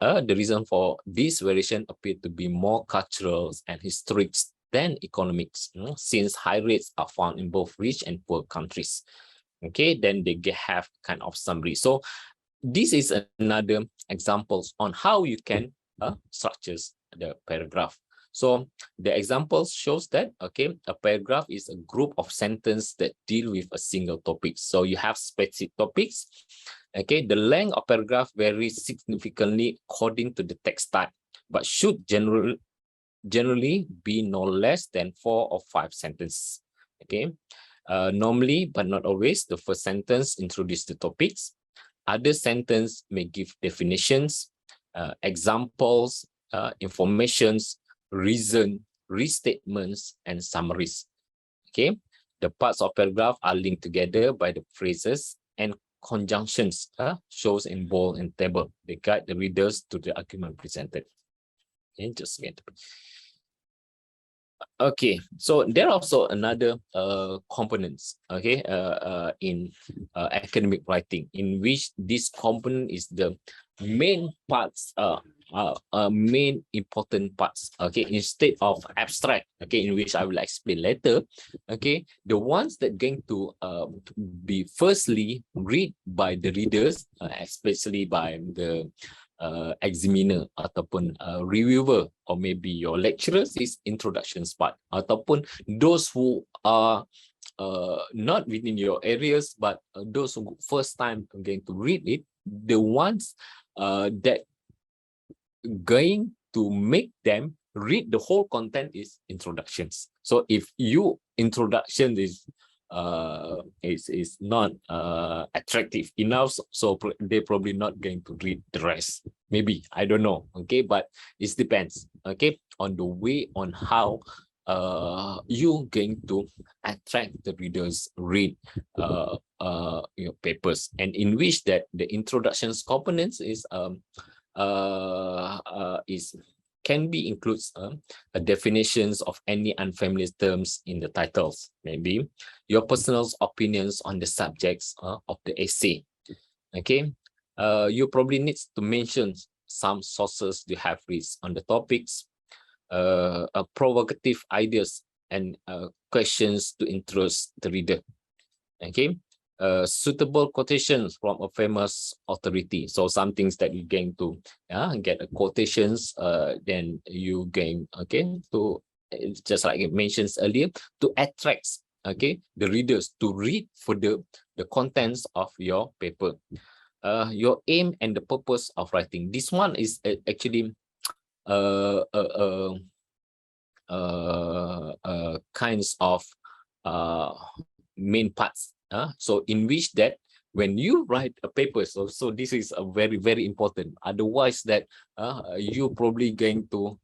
the reason for this variation appear to be more cultural and historic than economics, since high rates are found in both rich and poor countries. Okay, then they have kind of summary. So this is another examples on how you can structure the paragraph. So the example shows that, okay, a paragraph is a group of sentences that deal with a single topic. So you have specific topics. Okay, the length of paragraph varies significantly according to the text type, but should generally be no less than 4 or 5 sentences. Okay, normally, but not always, the first sentence introduces the topics. Other sentence may give definitions, examples, informations, reason, restatements, and summaries. Okay, the parts of paragraph are linked together by the phrases and conjunctions shows in bold and table. They guide the readers to the argument presented. Okay, just get. Okay, so there are also another components, okay, in academic writing, in which this component is the main parts, main important parts, okay, instead of abstract, okay, in which I will explain later. Okay, the ones that going to be firstly read by the readers, especially by the examiner ataupun reviewer, or maybe your lecturers, is introductions part, ataupun those who are not within your areas, but those who first time going to read it, the ones that going to make them read the whole content is introductions. So if you introduction is not attractive enough, so they're probably not going to read the rest. Maybe, I don't know. Okay, but it depends. Okay, on the way on how you going to attract the readers read your papers, and in which that the introductions components is can be includes definitions of any unfamiliar terms in the titles, maybe your personal opinions on the subjects of the essay. Okay, you probably need to mention some sources you have read on the topics, provocative ideas and questions to interest the reader. Okay, suitable quotations from a famous authority. So some things that you're going to get a quotations, then you gain, okay, to just like it mentions earlier, to attract, okay, the readers to read for the contents of your paper. Your aim and the purpose of writing. This one is actually kinds of main parts. So in which that when you write a paper, so this is a very, very important. Otherwise that you probably going to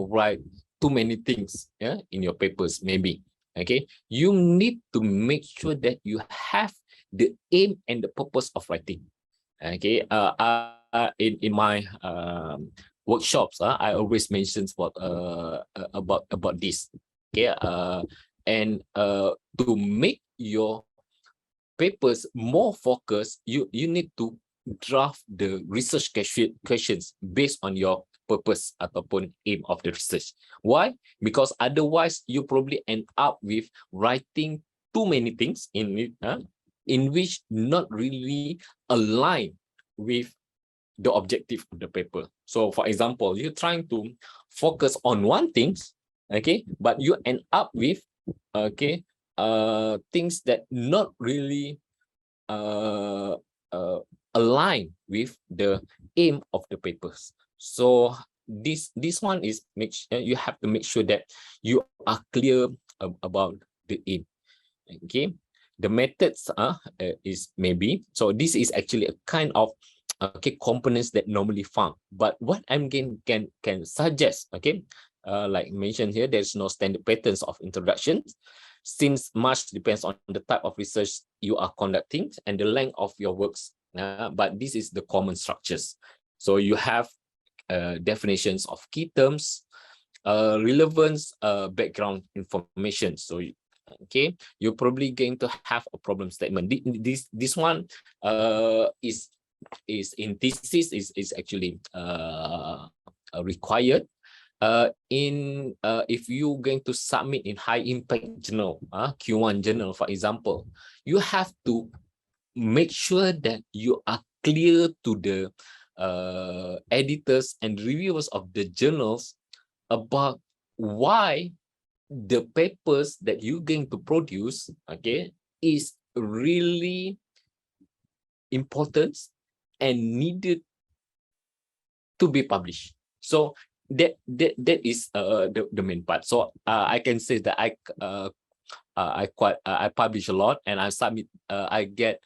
write too many things in your papers, maybe. Okay, you need to make sure that you have the aim and the purpose of writing. Okay, in my workshops, I always mention about this. Okay, and to make your papers more focused, you need to draft the research questions based on your purpose ataupun aim of the research. Why? Because otherwise you probably end up with writing too many things in it, in which not really align with the objective of the paper. So for example, you're trying to focus on one thing, okay, but you end up with, okay, things that not really align with the aim of the papers. So this one is you have to make sure that you are clear about the aim. Okay, the methods is maybe, so this is actually a kind of components that normally found, but what I'm can suggest, okay, like mentioned here, there's no standard patterns of introductions, since much depends on the type of research you are conducting and the length of your works, but this is the common structures. So you have definitions of key terms, relevance, background information. So okay, you're probably going to have a problem statement. This one is is in thesis is actually required. If you're going to submit in high impact journal, Q1 journal, for example, you have to make sure that you are clear to the editors and reviewers of the journals about why the papers that you're going to produce, okay, is really important and needed to be published. So that is the main part. So I can say that I publish a lot, and I submit. I get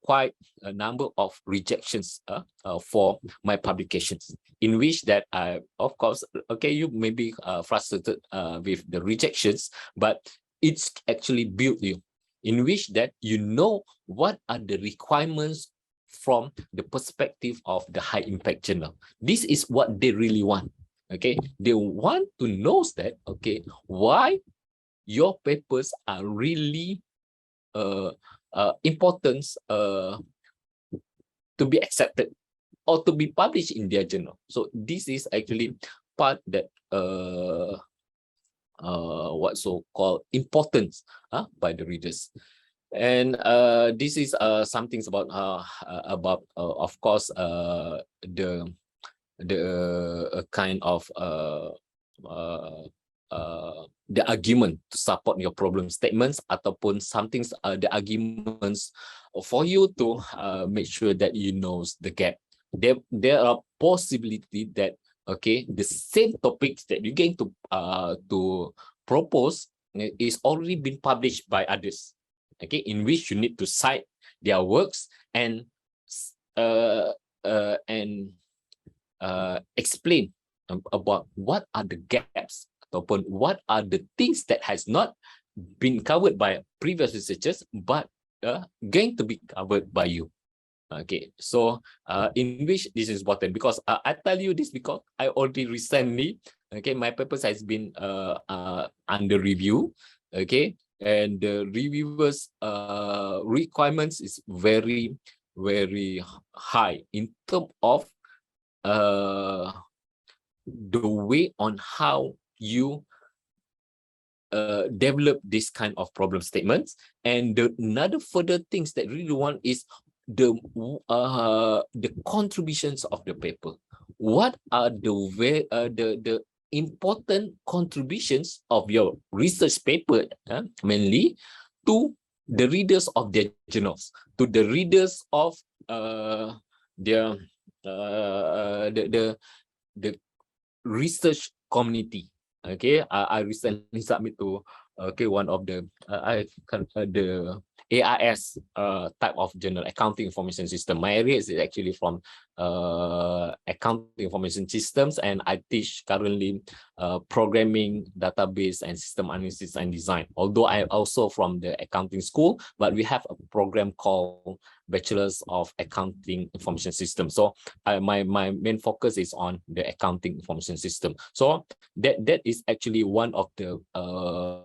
quite a number of rejections for my publications, in which that I, of course, okay, you may be frustrated with the rejections, but it's actually built you, in which that you know what are the requirements from the perspective of the high impact journal. This is what they really want. Okay, they want to know that, okay, why your papers are really important to be accepted or to be published in their journal. So this is actually part that what so-called importance by the readers. And this is some things about of course the kind of the argument to support your problem statements, ataupun something the arguments for you to make sure that you knows the gap. There are possibility that, okay, the same topics that you're going to propose is already been published by others, okay, in which you need to cite their works and explain about what are the gaps ataupun what are the things that has not been covered by previous researchers but going to be covered by you. Okay, so in which this is important, because I tell you this because I already recently, okay, my papers has been under review, okay, and the reviewers requirements is very high in terms of the way on how you develop this kind of problem statements. And another further things that really want is the contributions of the paper. What are the important contributions of your research paper, mainly to the readers of their journals, to the readers of their the research community. Okay, I recently submit to one of the the AIS type of journal, accounting information system. My area is actually from accounting information systems, and I teach currently programming, database, and system analysis and design. Although I also from the accounting school, but we have a program called Bachelor's of Accounting Information System. So my main focus is on the accounting information system. So that is actually one of the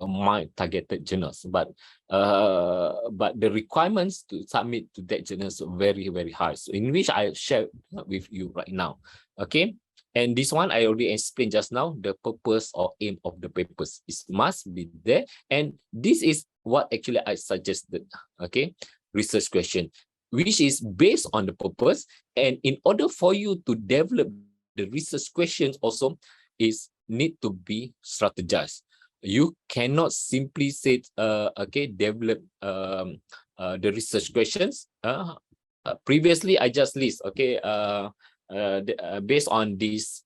my targeted journals. But the requirements to submit to that journals are very high. So in which I share with you right now. Okay. And this one I already explained just now, the purpose or aim of the papers. It must be there. And this is what actually I suggested. Okay. Research question, which is based on the purpose. And in order for you to develop the research questions also is need to be strategized. You cannot simply say, okay, develop the research questions. Previously, I just list, okay, based on this,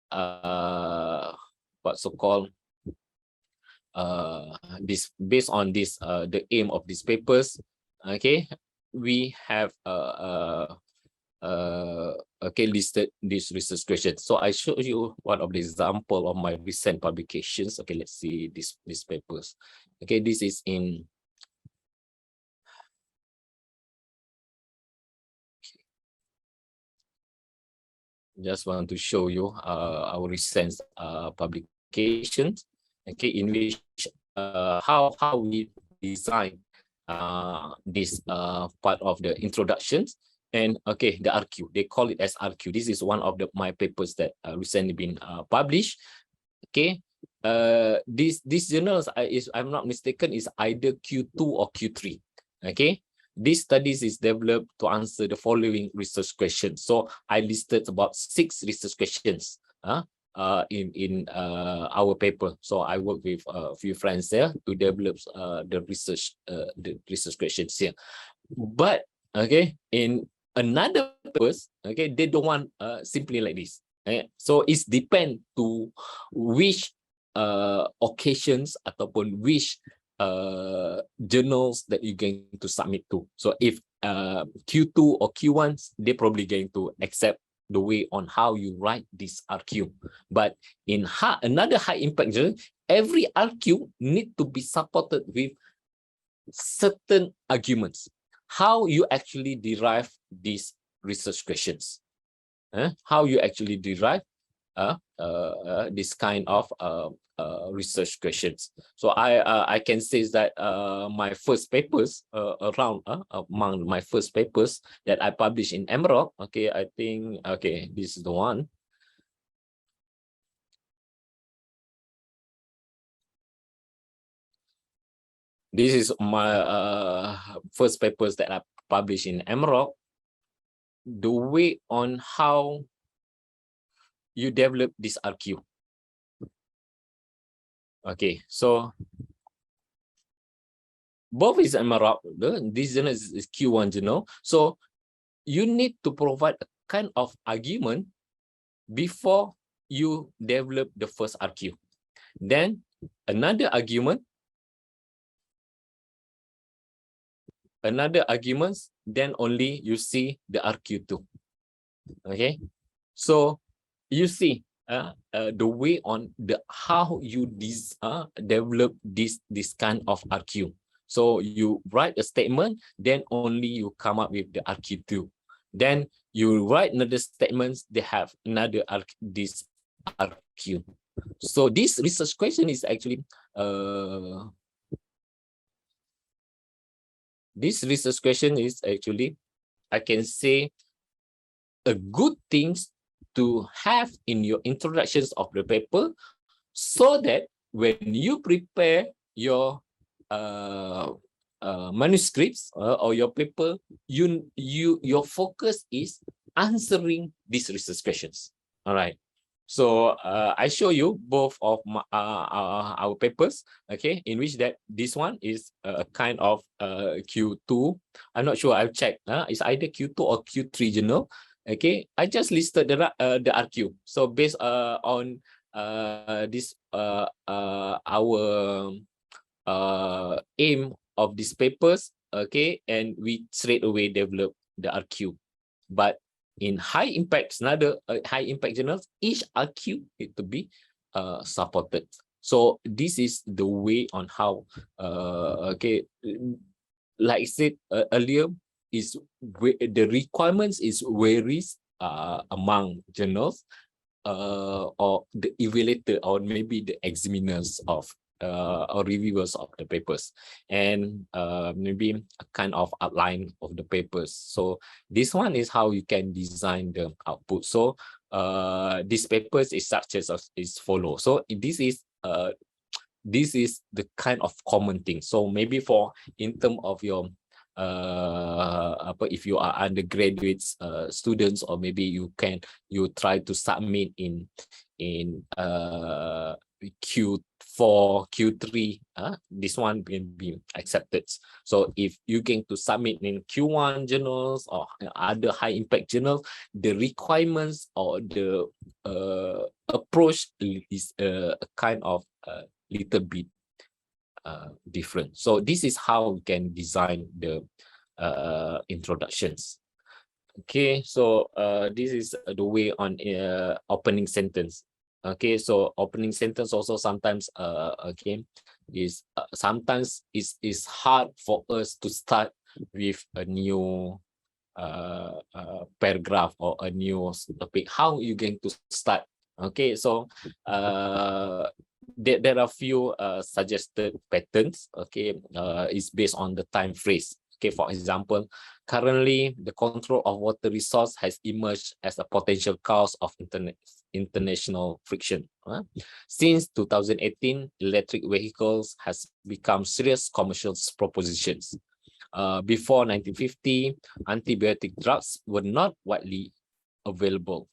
what so-called, based on this, the aim of these papers, okay, we have okay, listed this research question. So I show you one of the example of my recent publications. Okay, let's see these papers. Okay, this is in just want to show you our recent publications. Okay, in which how we design this part of the introductions. And okay, the RQ, they call it as RQ. This is one of my papers that recently been published. Okay, this journals, if I'm not mistaken, is either Q2 or Q3. Okay, this studies is developed to answer the following research questions. So I listed about 6 research questions in our paper. So I work with a few friends there to develop the research questions here. But okay, in another purpose, okay, they don't want simply like this. So it's depend to which occasions ataupun which journals that you're going to submit to. So if Q2 or Q1, they're probably going to accept the way on how you write this RQ. But in another high impact journal, every RQ need to be supported with certain arguments. How you actually derive these research questions, how you actually derive this kind of research questions. So I can say that my first papers among my first papers that I published in MROC, okay, I think, okay, this is the one. This is my first papers that I published in MROC. The way on how you develop this RQ. Okay, so both is MROC. This journal is Q1 journal. So you need to provide a kind of argument before you develop the first RQ. Then another argument, then only you see the RQ2. Okay, so you see the way on how you develop this kind of RQ. So you write a statement, then only you come up with the RQ2. Then you write another statements, they have another this RQ. So this research question is actually this research question is actually, I can say, a good things to have in your introductions of the paper, so that when you prepare your manuscripts or your paper, your focus is answering these research questions. All right. So I show you both of our papers, okay, in which that this one is a kind of Q2. I'm not sure, I've checked. It's either Q2 or Q3 journal. Okay, I just listed the RQ. So based on this our aim of these papers, okay, and we straight away develop the RQ. But in high impact, another high impact journals, each RQ need to be supported. So this is the way on how okay, like I said earlier, is the requirements is varies among journals or the evaluator or maybe the examiners of or reviewers of the papers, and maybe a kind of outline of the papers. So this one is how you can design the output. So these papers is structured as is follow. So this is the kind of common thing. So maybe for in terms of your if you are undergraduates students, or maybe you try to submit in Q4, Q3, this one can be accepted. So if you're going to submit in Q1 journals or other high impact journals, the requirements or the approach is a kind of little bit different. So this is how we can design the introductions. Okay, so this is the way on opening sentence. Okay, so opening sentence also sometimes okay, is sometimes is hard for us to start with a new paragraph or a new topic. How are you going to start? Okay, so there are few suggested patterns. Okay, is based on the time phrase. Okay, for example, currently the control of water resource has emerged as a potential cause of international friction. Since 2018, electric vehicles has become serious commercial propositions. Before 1950, antibiotic drugs were not widely available.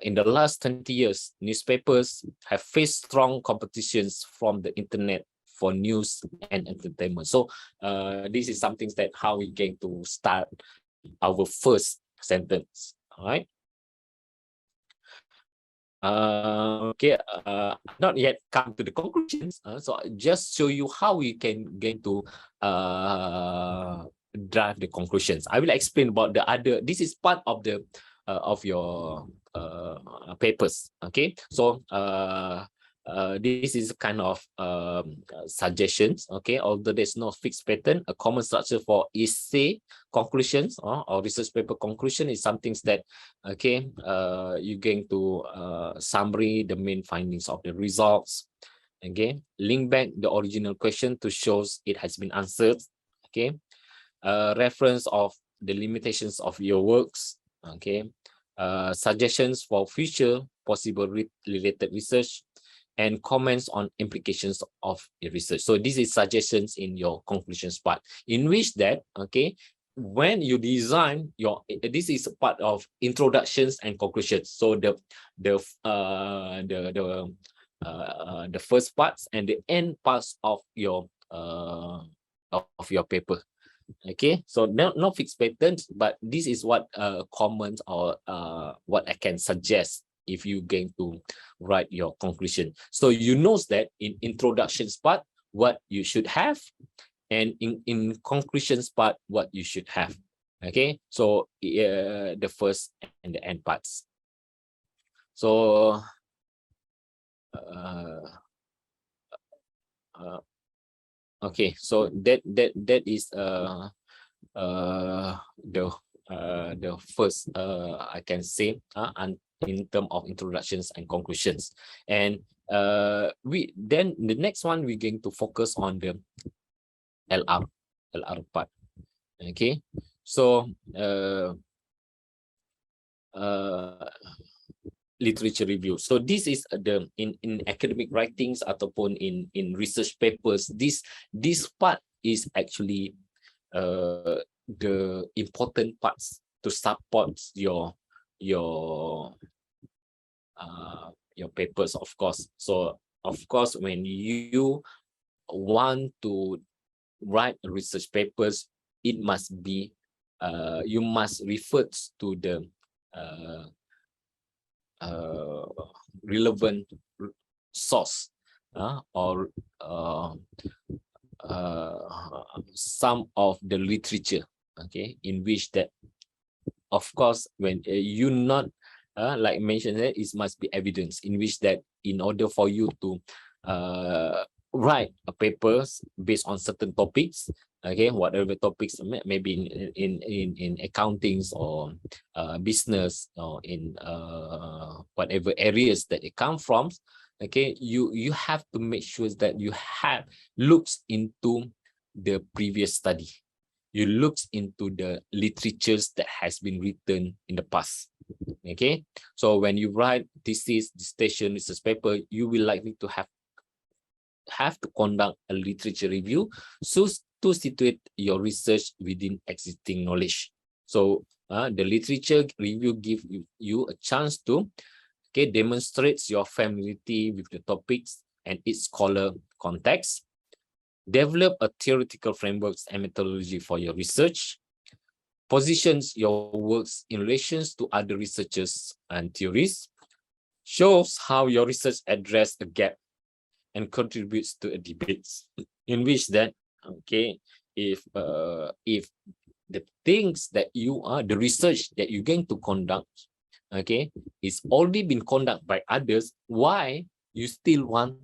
In the last 20 years, newspapers have faced strong competitions from the internet for news and entertainment. So this is something that how we going to start our first sentence. All right. Not yet come to the conclusions. So I just show you how we can get to drive the conclusions. I will explain about the other. This is part of the of your papers. Okay, so this is kind of suggestions. Okay, although there's no fixed pattern, a common structure for essay conclusions or research paper conclusion is something that you're going to summary the main findings of the results. Okay, link back the original question to shows it has been answered. Okay, reference of the limitations of your works. Okay, suggestions for future possible related research, and comments on implications of the research. So this is suggestions in your conclusions part, in which that, okay, when you design your, this is part of introductions and conclusions. So the first parts and the end parts of your paper. Okay, so no fixed patterns, but this is what comments or what I can suggest if you're going to write your conclusion. So you know that in introductions part, what you should have, and in conclusions part, what you should have. Okay, so the first and the end parts. So okay, so that is the first I can say and in terms of introductions and conclusions. And we then the next one we're going to focus on the LR part. Okay, so literature review. So this is the in academic writings ataupun in research papers, this part is actually the important parts to support your papers, of course. So of course, when you want to write research papers, it must be you must refer to the relevant source or some of the literature, okay, in which that, of course, when you not like mentioned, that it must be evidence in which that in order for you to write a papers based on certain topics, okay, whatever topics, maybe in accountings or business or in whatever areas that it come from, okay, you have to make sure that you have looks into the previous study, you looks into the literatures that has been written in the past. Okay, so when you write thesis, dissertation, research paper, you will likely to have to conduct a literature review so to situate your research within existing knowledge. So the literature review gives you a chance to demonstrates your familiarity with the topics and its scholar context, develop a theoretical frameworks and methodology for your research, positions your works in relation to other researchers and theories, shows how your research address a gap and contributes to a debate in which that, okay, if the things that you are, the research that you're going to conduct, okay, it's already been conducted by others, why you still want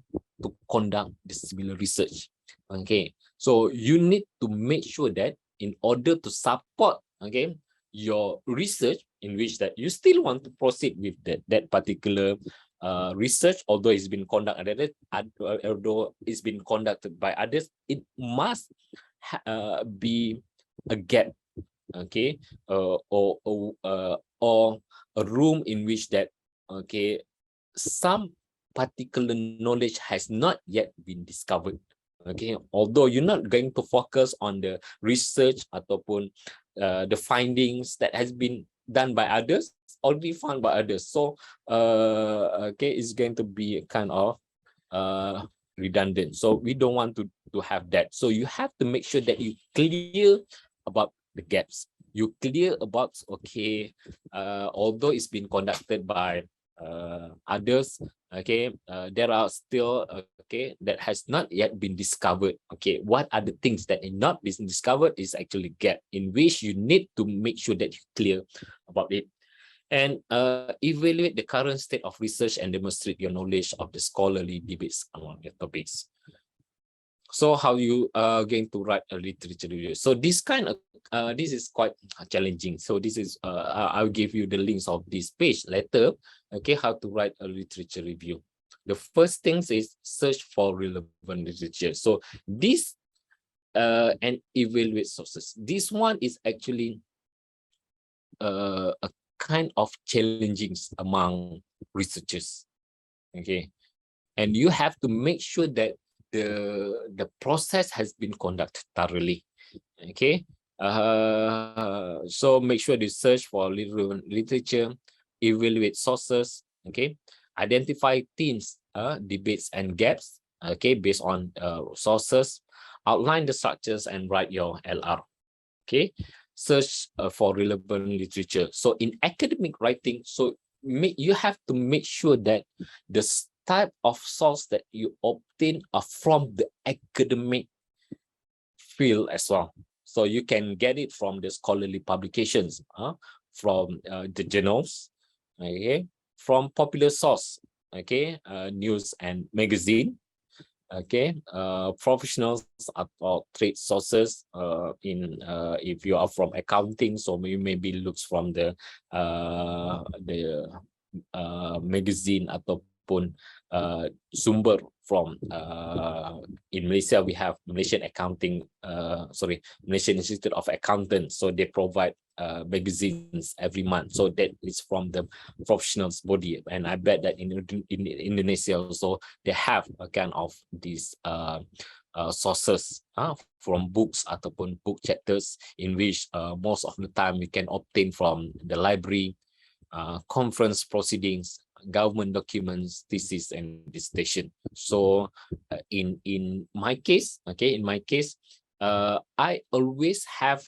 to conduct the similar research? Okay, so you need to make sure that in order to support, okay, your research in which that you still want to proceed with that particular research, although it's been conducted by others, it must be a gap, okay, or a room in which that, okay, some particular knowledge has not yet been discovered. Okay, although you're not going to focus on the research ataupun the findings that has been done by others, already found by others. So okay, it's going to be kind of redundant. So we don't want to have that. So you have to make sure that you clear about the gaps. You clear about, okay, although it's been conducted by others, okay, there are still, okay, that has not yet been discovered. Okay, what are the things that are not been discovered is actually gap in which you need to make sure that you clear about it. And evaluate the current state of research and demonstrate your knowledge of the scholarly debates among the topics. So how you are going to write a literature review? So this kind of this is quite challenging. So this is I'll give you the links of this page later. Okay, how to write a literature review. The first things is search for relevant literature. So this and evaluate sources. This one is actually a kind of challenging among researchers. Okay, and you have to make sure that the process has been conducted thoroughly. Okay, so make sure you search for literature, evaluate sources. Okay, identify themes, debates and gaps. Okay, based on sources, outline the structures and write your LR. Okay, search for relevant literature. So in academic writing, so you have to make sure that the type of source that you obtain are from the academic field as well. So you can get it from the scholarly publications, from the journals, okay, from popular source, okay, news and magazine, okay, professionals or trade sources. If you are from accounting, so you maybe looks from the magazine ataupun sumber from in Malaysia we have Malaysian Institute of Accountants, so they provide magazines every month, so that is from the professionals body. And I bet that in Indonesia also they have a kind of these sources from books ataupun book chapters, in which most of the time we can obtain from the library, conference proceedings, government documents, thesis and dissertation. So in my case, okay, I always have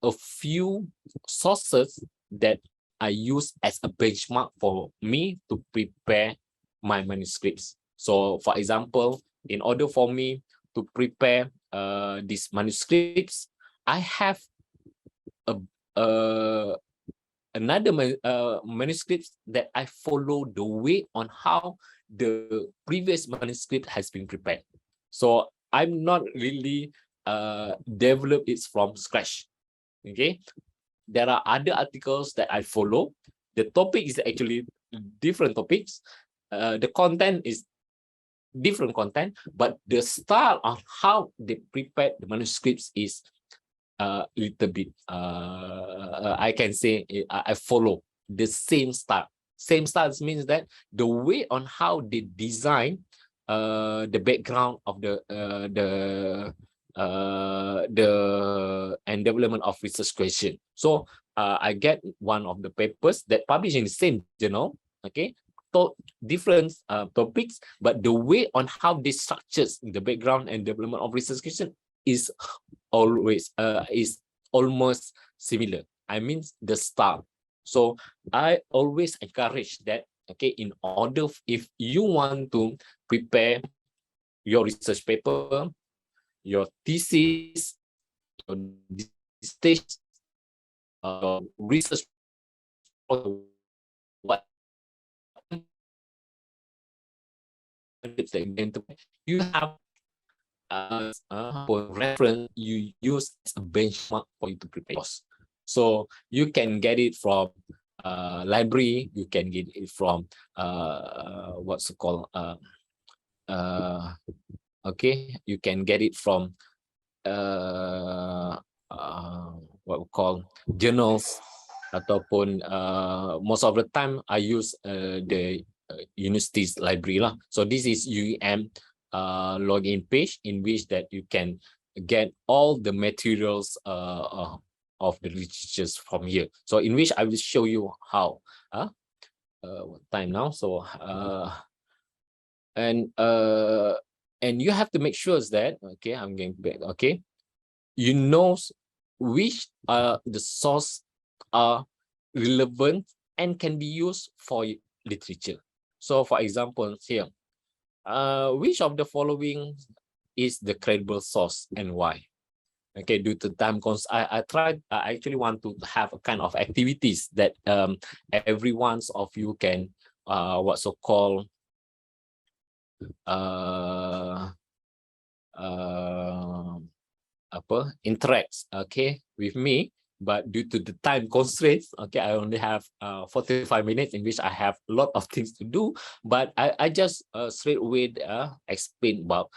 a few sources that I use as a benchmark for me to prepare my manuscripts. So for example, in order for me to prepare these manuscripts, I have another manuscripts that I follow the way on how the previous manuscript has been prepared. So I'm not really develop it from scratch. Okay, there are other articles that I follow. The topic is actually different topics. The content is different content, but the style of how they prepare the manuscripts is a little bit, I can say I follow the same style. Same style means that the way on how they design the background of the and development of research question. So I get one of the papers that published in the same journal, okay, different topics, but the way on how they structures the background and development of research question is always is almost similar. I mean the style. So I always encourage that, okay, in order, if you want to prepare your research paper, your thesis, your dissertation, research, what you have for reference, you use as a benchmark for you to prepare. So you can get it from library. You can get it from what's it called? Okay, you can get it from what we call journals, ataupun most of the time I use the university's library lah. So this is UEM login page in which that you can get all the materials of the literatures from here. So in which I will show you how. What time now? So and you have to make sure that, okay, I'm going back. Okay, you know which the source are relevant and can be used for literature. So for example here, which of the following is the credible source and why? Okay, due to time constraints, I actually want to have a kind of activities that every one of you can what so called interacts, okay, with me. But due to the time constraints, okay, I only have 45 minutes in which I have a lot of things to do. But I just straight away explain about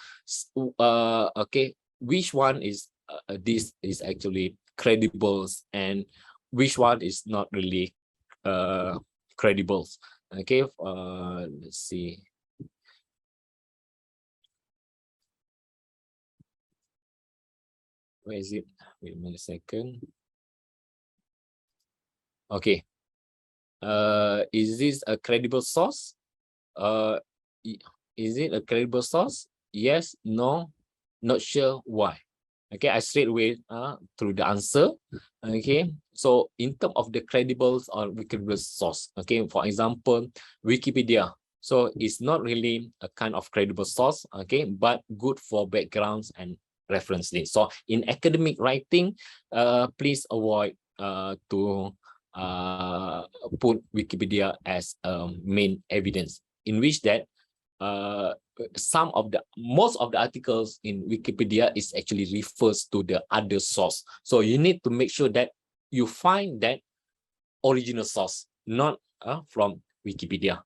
okay, which one is this is actually credible and which one is not really credible. Okay, let's see. Where is it? Wait a minute, second. Okay. Is this a credible source? Is it a credible source? Yes, no, not sure, why? Okay, I straight away through the answer. Okay, so in terms of the credible or credible source, okay, for example, Wikipedia. So it's not really a kind of credible source, okay, but good for backgrounds and reference links. So in academic writing, please avoid to put Wikipedia as main evidence, in which that most of the articles in Wikipedia is actually refers to the other source. So you need to make sure that you find that original source, not from Wikipedia.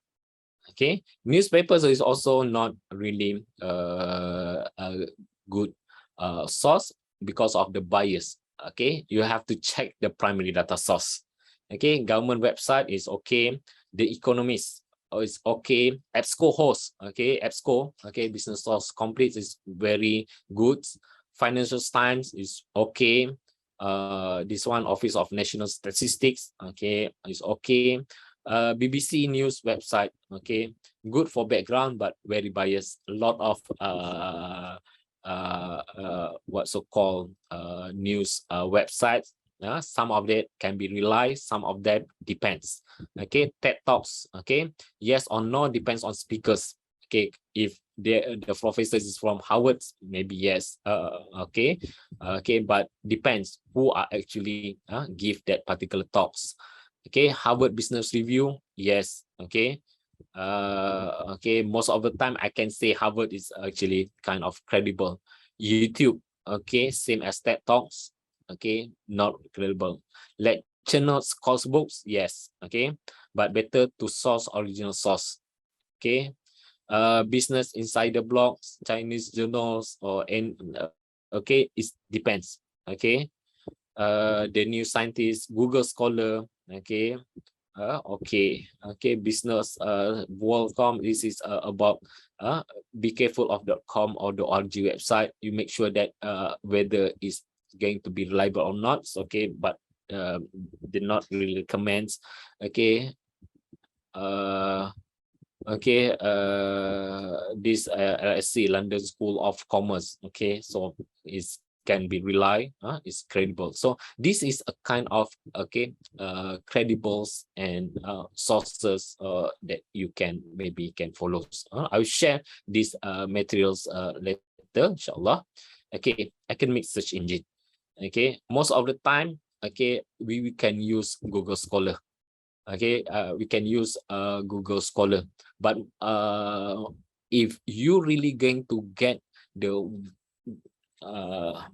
Okay, newspapers is also not really a good source because of the bias. Okay, you have to check the primary data source. Okay, government website is okay. The Economist is okay. EBSCO host, okay, EBSCO, okay, business source complete is very good. Financial Times is okay. This one, Office of National Statistics, okay, is okay. BBC News website, okay, good for background but very biased. A lot of what so called news websites. Some of that can be relied, some of that depends. Okay, TED Talks, okay, yes or no depends on speakers. Okay, if the professor is from Harvard, maybe yes. Okay, but depends who are actually give that particular talks. Okay, Harvard Business Review, yes. Okay, okay, most of the time I can say Harvard is actually kind of credible. YouTube, okay, same as TED Talks, okay, not credible. Lecture notes, course books, yes. Okay, but better to source original source. Okay, business insider blogs, Chinese journals, or okay, it depends. Okay, the New Scientist, Google Scholar, okay, okay, business WorldCom. This is about be careful of .com or the .org website. You make sure that whether it's going to be reliable or not. Okay, but did not really recommend. Okay, okay, this LSE, London School of Commerce. Okay, so it's can be relied, is credible. So this is a kind of okay credibles and sources that you can maybe can follow. I will share these materials later, inshallah. Okay, academic search engine. Okay, most of the time, okay, we can use Google Scholar. Okay, we can use Google Scholar, but if you really going to get the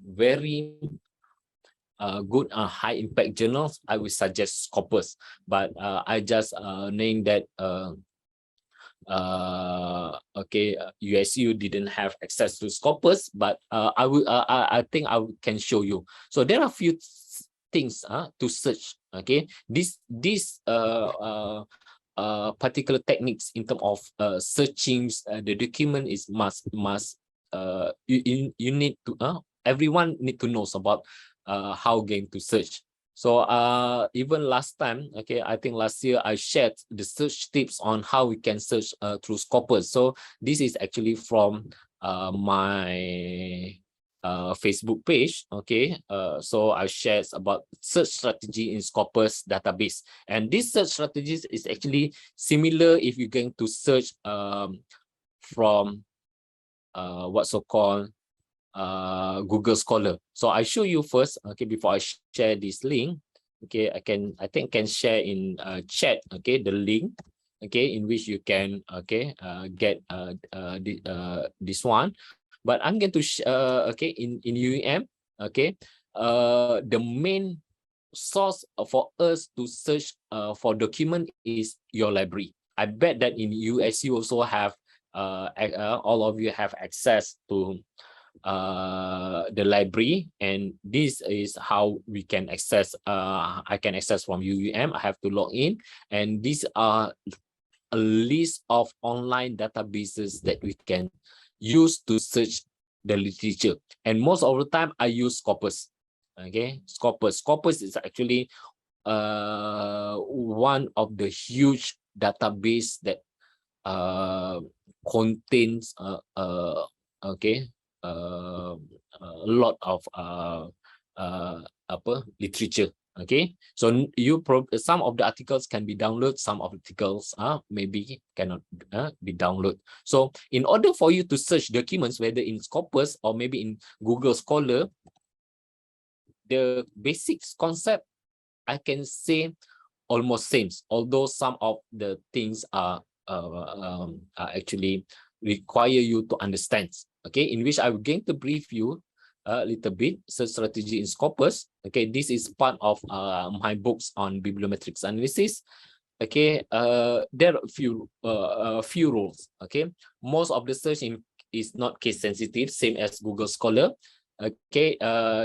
very good high impact journals, I would suggest Scopus. But I just named that USU didn't have access to Scopus, but I think can show you. So there are a few things to search. Okay, this particular techniques in terms of searching the document is must you need to everyone need to know about how going to search. So even last time, okay, I think last year I shared the search tips on how we can search through Scopus. So this is actually from my Facebook page. Okay, so I shared about search strategy in Scopus database, and this search strategies is actually similar if you're going to search from what's so called Google Scholar. So I show you first, okay, before I share this link. Okay, I think can share in chat, okay, the link, okay, in which you can get this one. But I'm going to okay, in UEM, okay, the main source for us to search for document is your library. I bet that in USU also have all of you have access to the library, and this is how we can access. I can access from UUM. I have to log in, and these are a list of online databases that we can use to search the literature. And most of the time I use Scopus. Okay, Scopus is actually one of the huge database that contains okay, a lot of literature. Okay, so some of the articles can be downloaded, some of the articles maybe cannot be downloaded. So in order for you to search documents, whether in Scopus or maybe in Google Scholar, the basic concept I can say almost same, although some of the things are actually require you to understand. Okay, in which I'm going to brief you a little bit. Search strategy in Scopus. Okay, this is part of my books on bibliometrics analysis. Okay, there are a few rules. Okay, most of the searching is not case sensitive, same as Google Scholar. Okay,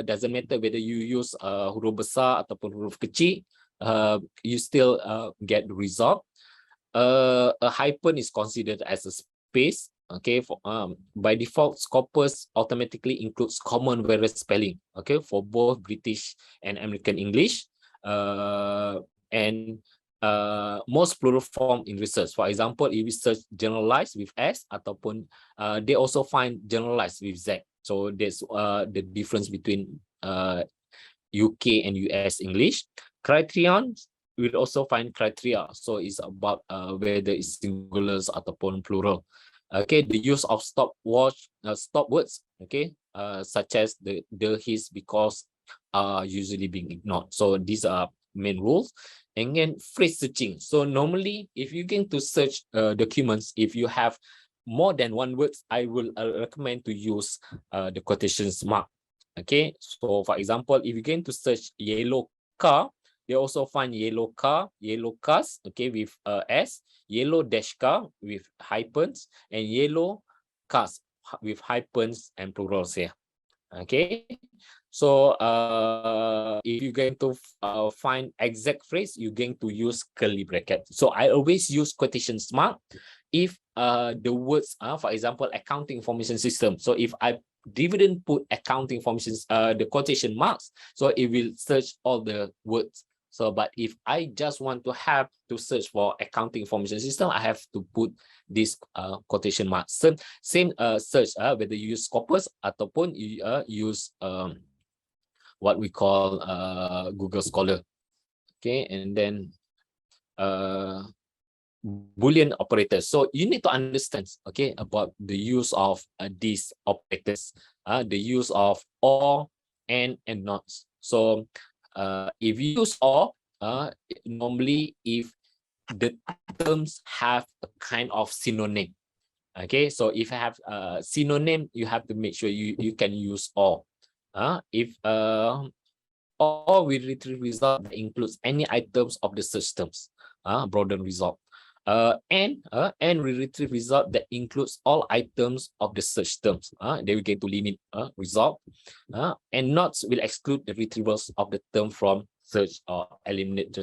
doesn't matter whether you use huruf besar ataupun huruf kecil, you still get the result. A hyphen is considered as a space. Okay, for by default, Scopus automatically includes common various spelling. Okay, for both British and American English, and most plural form in research. For example, if we search generalized with S, ataupun they also find generalized with Z. So that's the difference between UK and US English. Criterion will also find criteria. So it's about whether it's singulars ataupun plural. Okay, the use of stop words, okay, such as the his, because are usually being ignored. So these are main rules. And then phrase searching. So normally, if you're going to search documents, if you have more than one word, I will recommend to use the quotations mark. Okay, so for example, if you're going to search yellow car, they also find yellow car, yellow cars, okay, with S, yellow dash car with hyphens, and yellow cars with hyphens and plurals here. Okay, so if you're going to find exact phrase, you're going to use curly bracket. So I always use quotations mark if the words are, for example, accounting information system. So if I didn't put accounting information, the quotation marks, so it will search all the words. So, but if I just want to have to search for accounting information system, I have to put this quotation marks. Same search, whether you use Scopus ataupun you use what we call Google Scholar. Okay, and then Boolean operators. So you need to understand, okay, about the use of these operators, the use of or, and not. So if you use or, normally if the terms have a kind of synonym, okay, so if I have a synonym, you have to make sure you can use or. If or we retrieve result that includes any items of the search terms, broaden result. And we retrieve result that includes all items of the search terms. Then we get to limit result. And nots will exclude the retrievals of the term from search or eliminate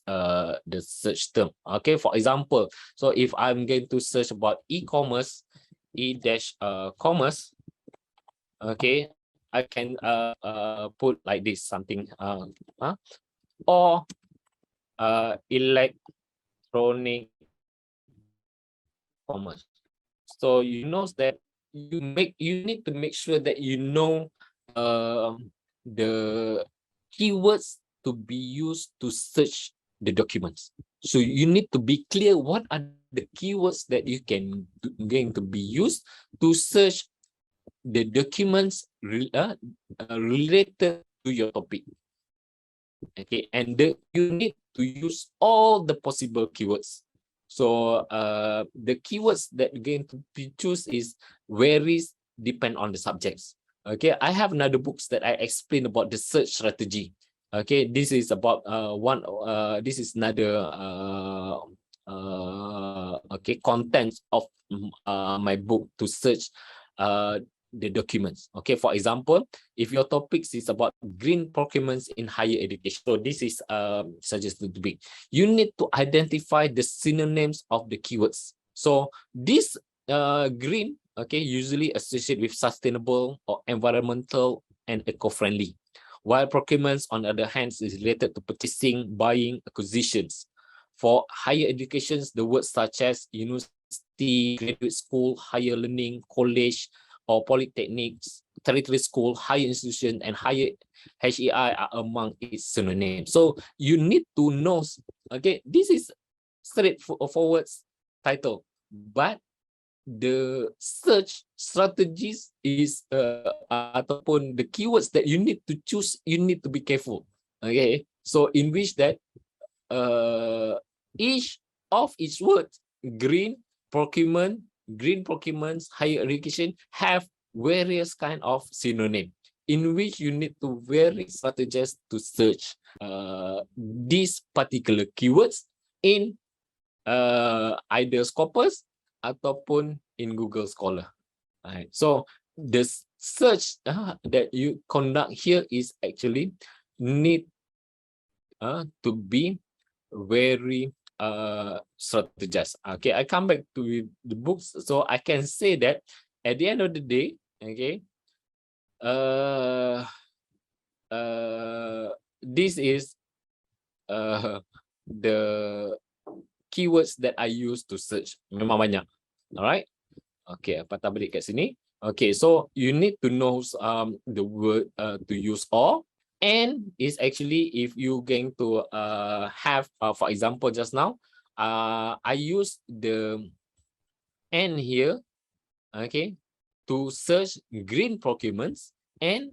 the search term. Okay, for example, so if I'm going to search about e-commerce, commerce, okay, I can put like this something or electronic commerce. So you know that you need to make sure that you know the keywords to be used to search the documents. So you need to be clear what are the keywords that you can going to be used to search the documents related to your topic. Okay, and you need to use all the possible keywords. So the keywords that you're going to choose is varies depend on the subjects. Okay, I have another books that I explain about the search strategy. Okay, this is about this is another okay, contents of my book to search the documents. Okay, for example, if your topics is about green procurements in higher education, so this is suggested to be, you need to identify the synonyms of the keywords. So this green, okay, usually associated with sustainable or environmental and eco-friendly, while procurements on the other hand is related to purchasing, buying, acquisitions. For higher educations, the words such as university, graduate school, higher learning, college, or polytechnics, tertiary school, higher institution, and higher HEI are among its synonyms. So you need to know, okay, this is straightforward title, but the search strategies is ataupun the keywords that you need to choose, you need to be careful. Okay, so in which that each of its words, green procurements, higher education, have various kind of synonym, in which you need to very strategize to search these particular keywords in either Scopus ataupun in Google Scholar. Right. So the search that you conduct here is actually need to be very strategized. Okay, I come back to the books, so I can say that at the end of the day, okay, this is the keywords that I use to search. Memang banyak. Alright. Okay, patah balik kat sini. Okay, so you need to know the word to use all. And is actually if you going to have, for example, just now, I use the and here, okay, to search green procurements and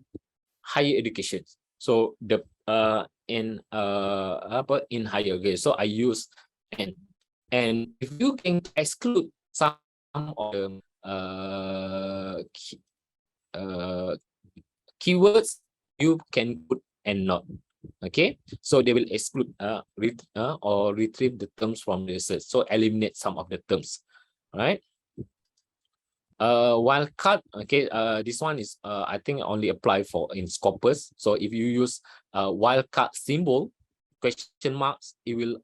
higher education. So the in higher grade. So I use and if you can exclude some of the keywords, you can put and not. Okay, so they will exclude or retrieve the terms from the search, so eliminate some of the terms. All right. Wildcard, okay, this one is I think only apply for in Scopus. So if you use wildcard symbol, question marks, it will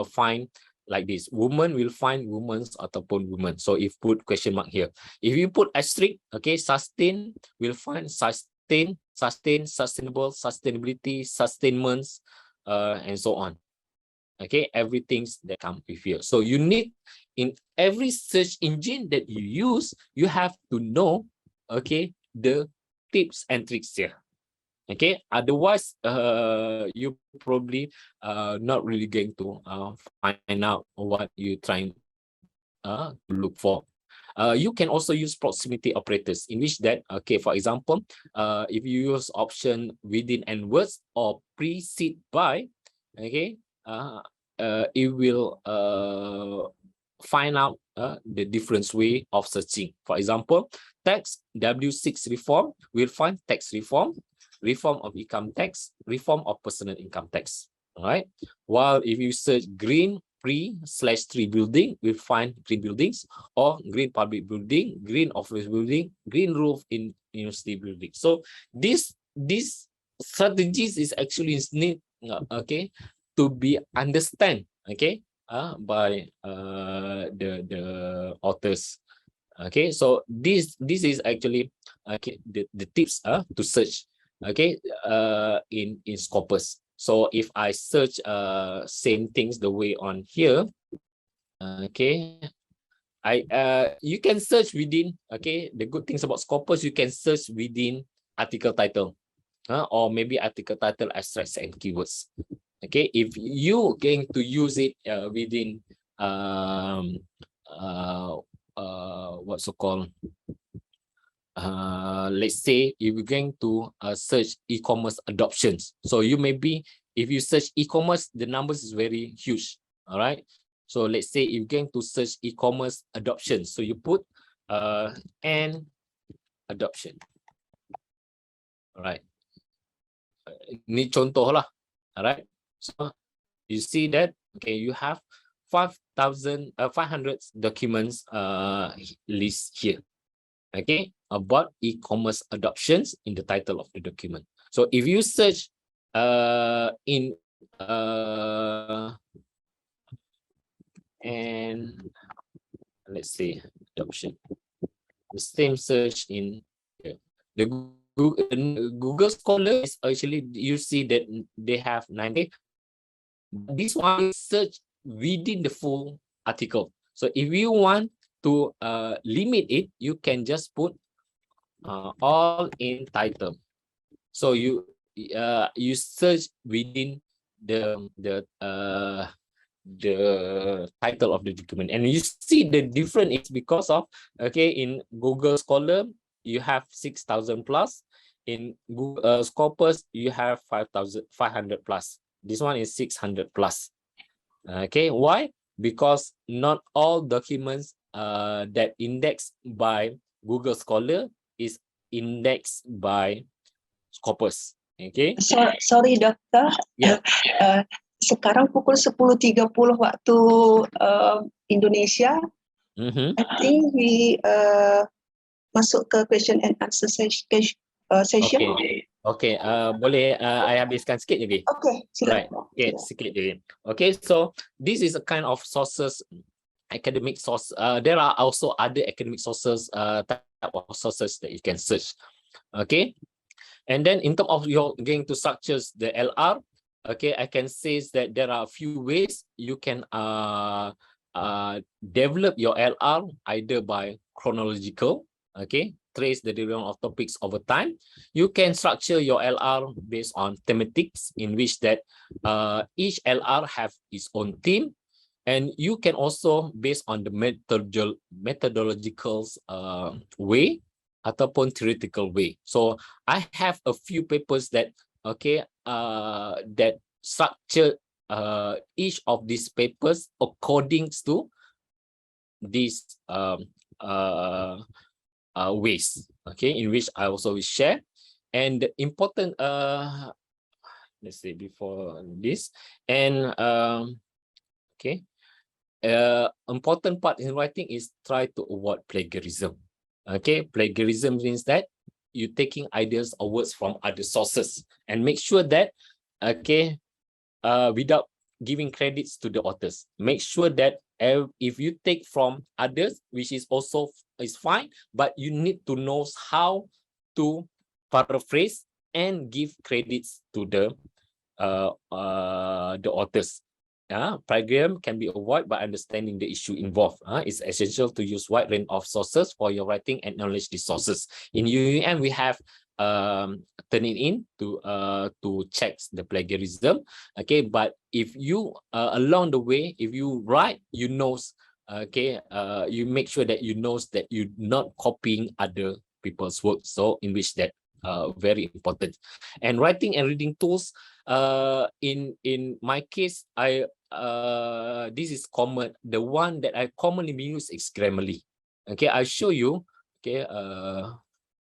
find like this. Woman will find women's ataupun women. So if put question mark here, if you put asterisk, okay, sustain will find sustain, sustainable, sustainability, sustainments, and so on. Okay, everything's that come with here. So you need in every search engine that you use, you have to know, okay, the tips and tricks here. Okay, otherwise you probably not really going to find out what you're trying to look for. You can also use proximity operators, in which that, okay, for example, if you use option within and words or precede by, okay, it will find out the different way of searching. For example, text W6 reform will find text reform. reform of income tax, reform of personal income tax. All right. While if you search green pre/3 building, we find green buildings, or green public building, green office building, green roof in university building. So these strategies is actually need okay to be understand by the authors. Okay, so this is actually the tips to search in Scopus. So if I search same things the way on here, okay, you can search within, okay, the good things about Scopus, you can search within article title, or maybe article title, abstracts and keywords. Okay, if you going to use it within what's so called, let's say if you're going to search e-commerce adoptions, so you maybe if you search e-commerce, the numbers is very huge. All right, so let's say you're going to search e-commerce adoption, so you put and adoption. All right, ini contoh lah. All right, so you see that, okay, you have 500 documents list here, okay, about e-commerce adoptions in the title of the document. So if you search in and let's say adoption, the same search in the Google Scholar is actually, you see that they have 90. This one is search within the full article. So if you want to limit it, you can just put all in title. So you search within the title of the document, and you see the difference is because of, okay, in Google Scholar you have 6,000 plus, in Google Scopus you have 500 plus. This one is 600 plus. Okay, why? Because not all documents that indexed by Google Scholar is indexed by Scopus. Okay. Sorry dokter. Yeah. Sekarang pukul 10.30 waktu Indonesia. I think we masuk ke question and answer session. Okay. Boleh I habiskan sikit lagi? Okay, silakan. Right. Okay, sikit lagi. Okay, so this is a kind of sources, academic source. There are also other academic sources, type of sources that you can search. Okay, and then in terms of your going to structures the LR, okay, I can say that there are a few ways you can develop your LR, either by chronological, okay, trace the development of topics over time. You can structure your LR based on thematics, in which that each LR have its own theme, and you can also based on the methodological way ataupun theoretical way. So I have a few papers that, okay, that structure each of these papers according to these ways, okay, in which I also will share. And the important let's say before this, and okay, important part in writing is try to avoid plagiarism. Okay, plagiarism means that you taking ideas or words from other sources, and make sure that, okay, without giving credits to the authors, make sure that if you take from others, which is also is fine, but you need to know how to paraphrase and give credits to the authors. Plagiarism can be avoided by understanding the issue involved. It's essential to use wide range of sources for your writing and acknowledge these sources. In UUM, we have turning in to check the plagiarism. Okay, but if you along the way, if you write, you know, okay, you make sure that you know that you're not copying other people's work. So in which that very important. And writing and reading tools, in my case, I this is common. The one that I commonly use is Grammarly. Okay, I'll show you. Okay,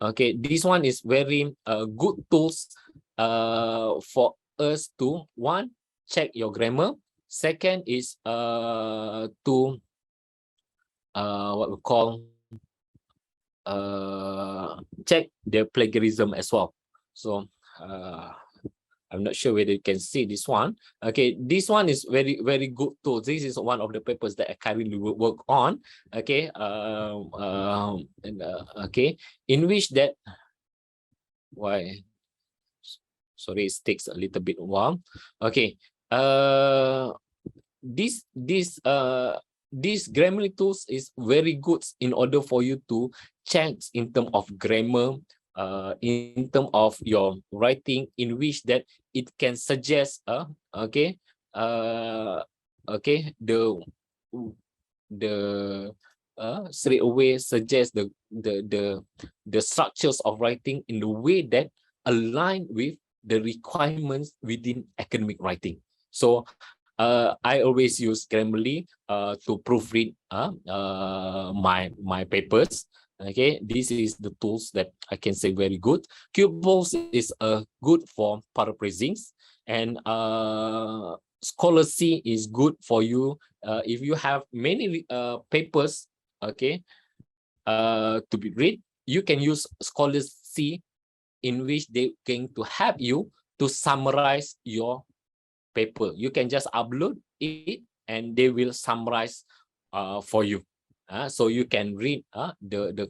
Okay, this one is very good tools for us to, one, check your grammar. Second is to what we call check the plagiarism as well. So I'm not sure whether you can see this one. Okay, this one is very good tool. This is one of the papers that I currently work on. Okay, okay, in which that sorry, it takes a little bit while. Okay, these Grammarly tools is very good in order for you to check in terms of grammar, in terms of your writing, in which that it can suggest okay the straight away suggest the structures of writing in the way that align with the requirements within academic writing. So I always use Grammarly to proofread my papers. Okay, this is the tools that I can say very good. Cubols is good for paraphrasing, and Scholarly is good for you if you have many papers, okay, to be read. You can use Scholarly, in which they going to help you to summarize your paper. You can just upload it and they will summarize for you. So you can read the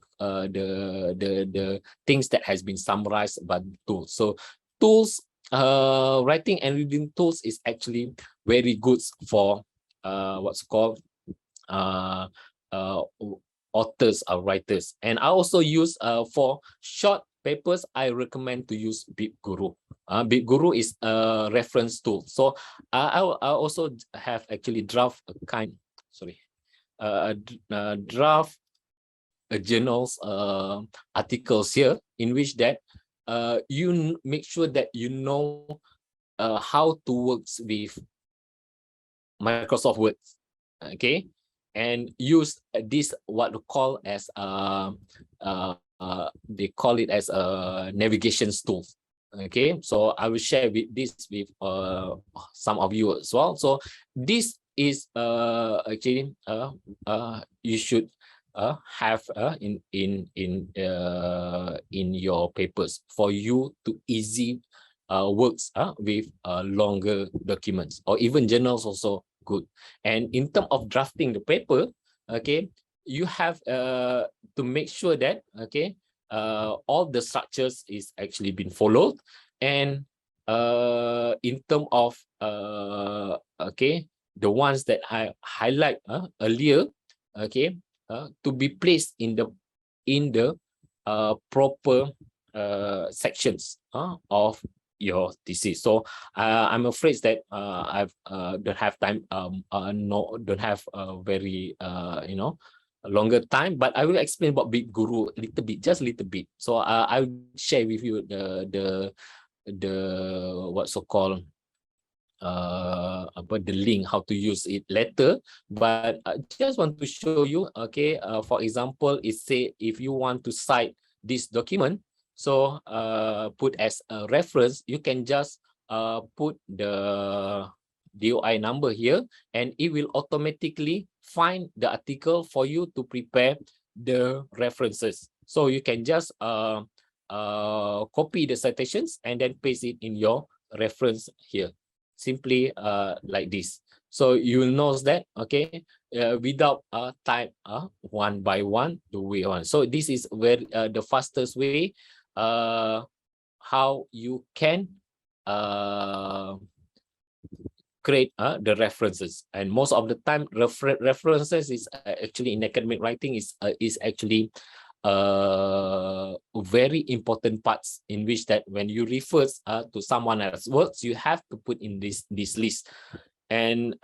things that has been summarized by the tools. So tools, writing and reading tools is actually very good for what's called authors or writers. And I also use for short papers, I recommend to use BibGuru. BibGuru is a reference tool. So I also have actually draft journals articles here, in which that you make sure that you know how to work with Microsoft Word, okay, and use this what we call as they call it as a navigation tool. Okay, so I will share this with some of you as well. So this is actually you should have in your papers for you to easy works with longer documents, or even journals also good. And in terms of drafting the paper, okay, you have to make sure that okay all the structures is actually been followed. And in terms of okay, the ones that I highlight earlier, okay, to be placed in the proper sections of your thesis. So I'm afraid that I've don't have time, don't have a very you know, a longer time, but I will explain about BibGuru a little bit, just a little bit. So I will share with you the what's so called about the link how to use it later. But I just want to show you, okay, for example, it say if you want to cite this document, so put as a reference, you can just put the DOI number here, and it will automatically find the article for you to prepare the references. So you can just copy the citations and then paste it in your reference here, simply like this. So you will know that, okay, without type one by one the way on. So this is where the fastest way how you can create the references. And most of the time references is actually in academic writing is actually very important parts, in which that when you refer to someone else's works, you have to put in this list. And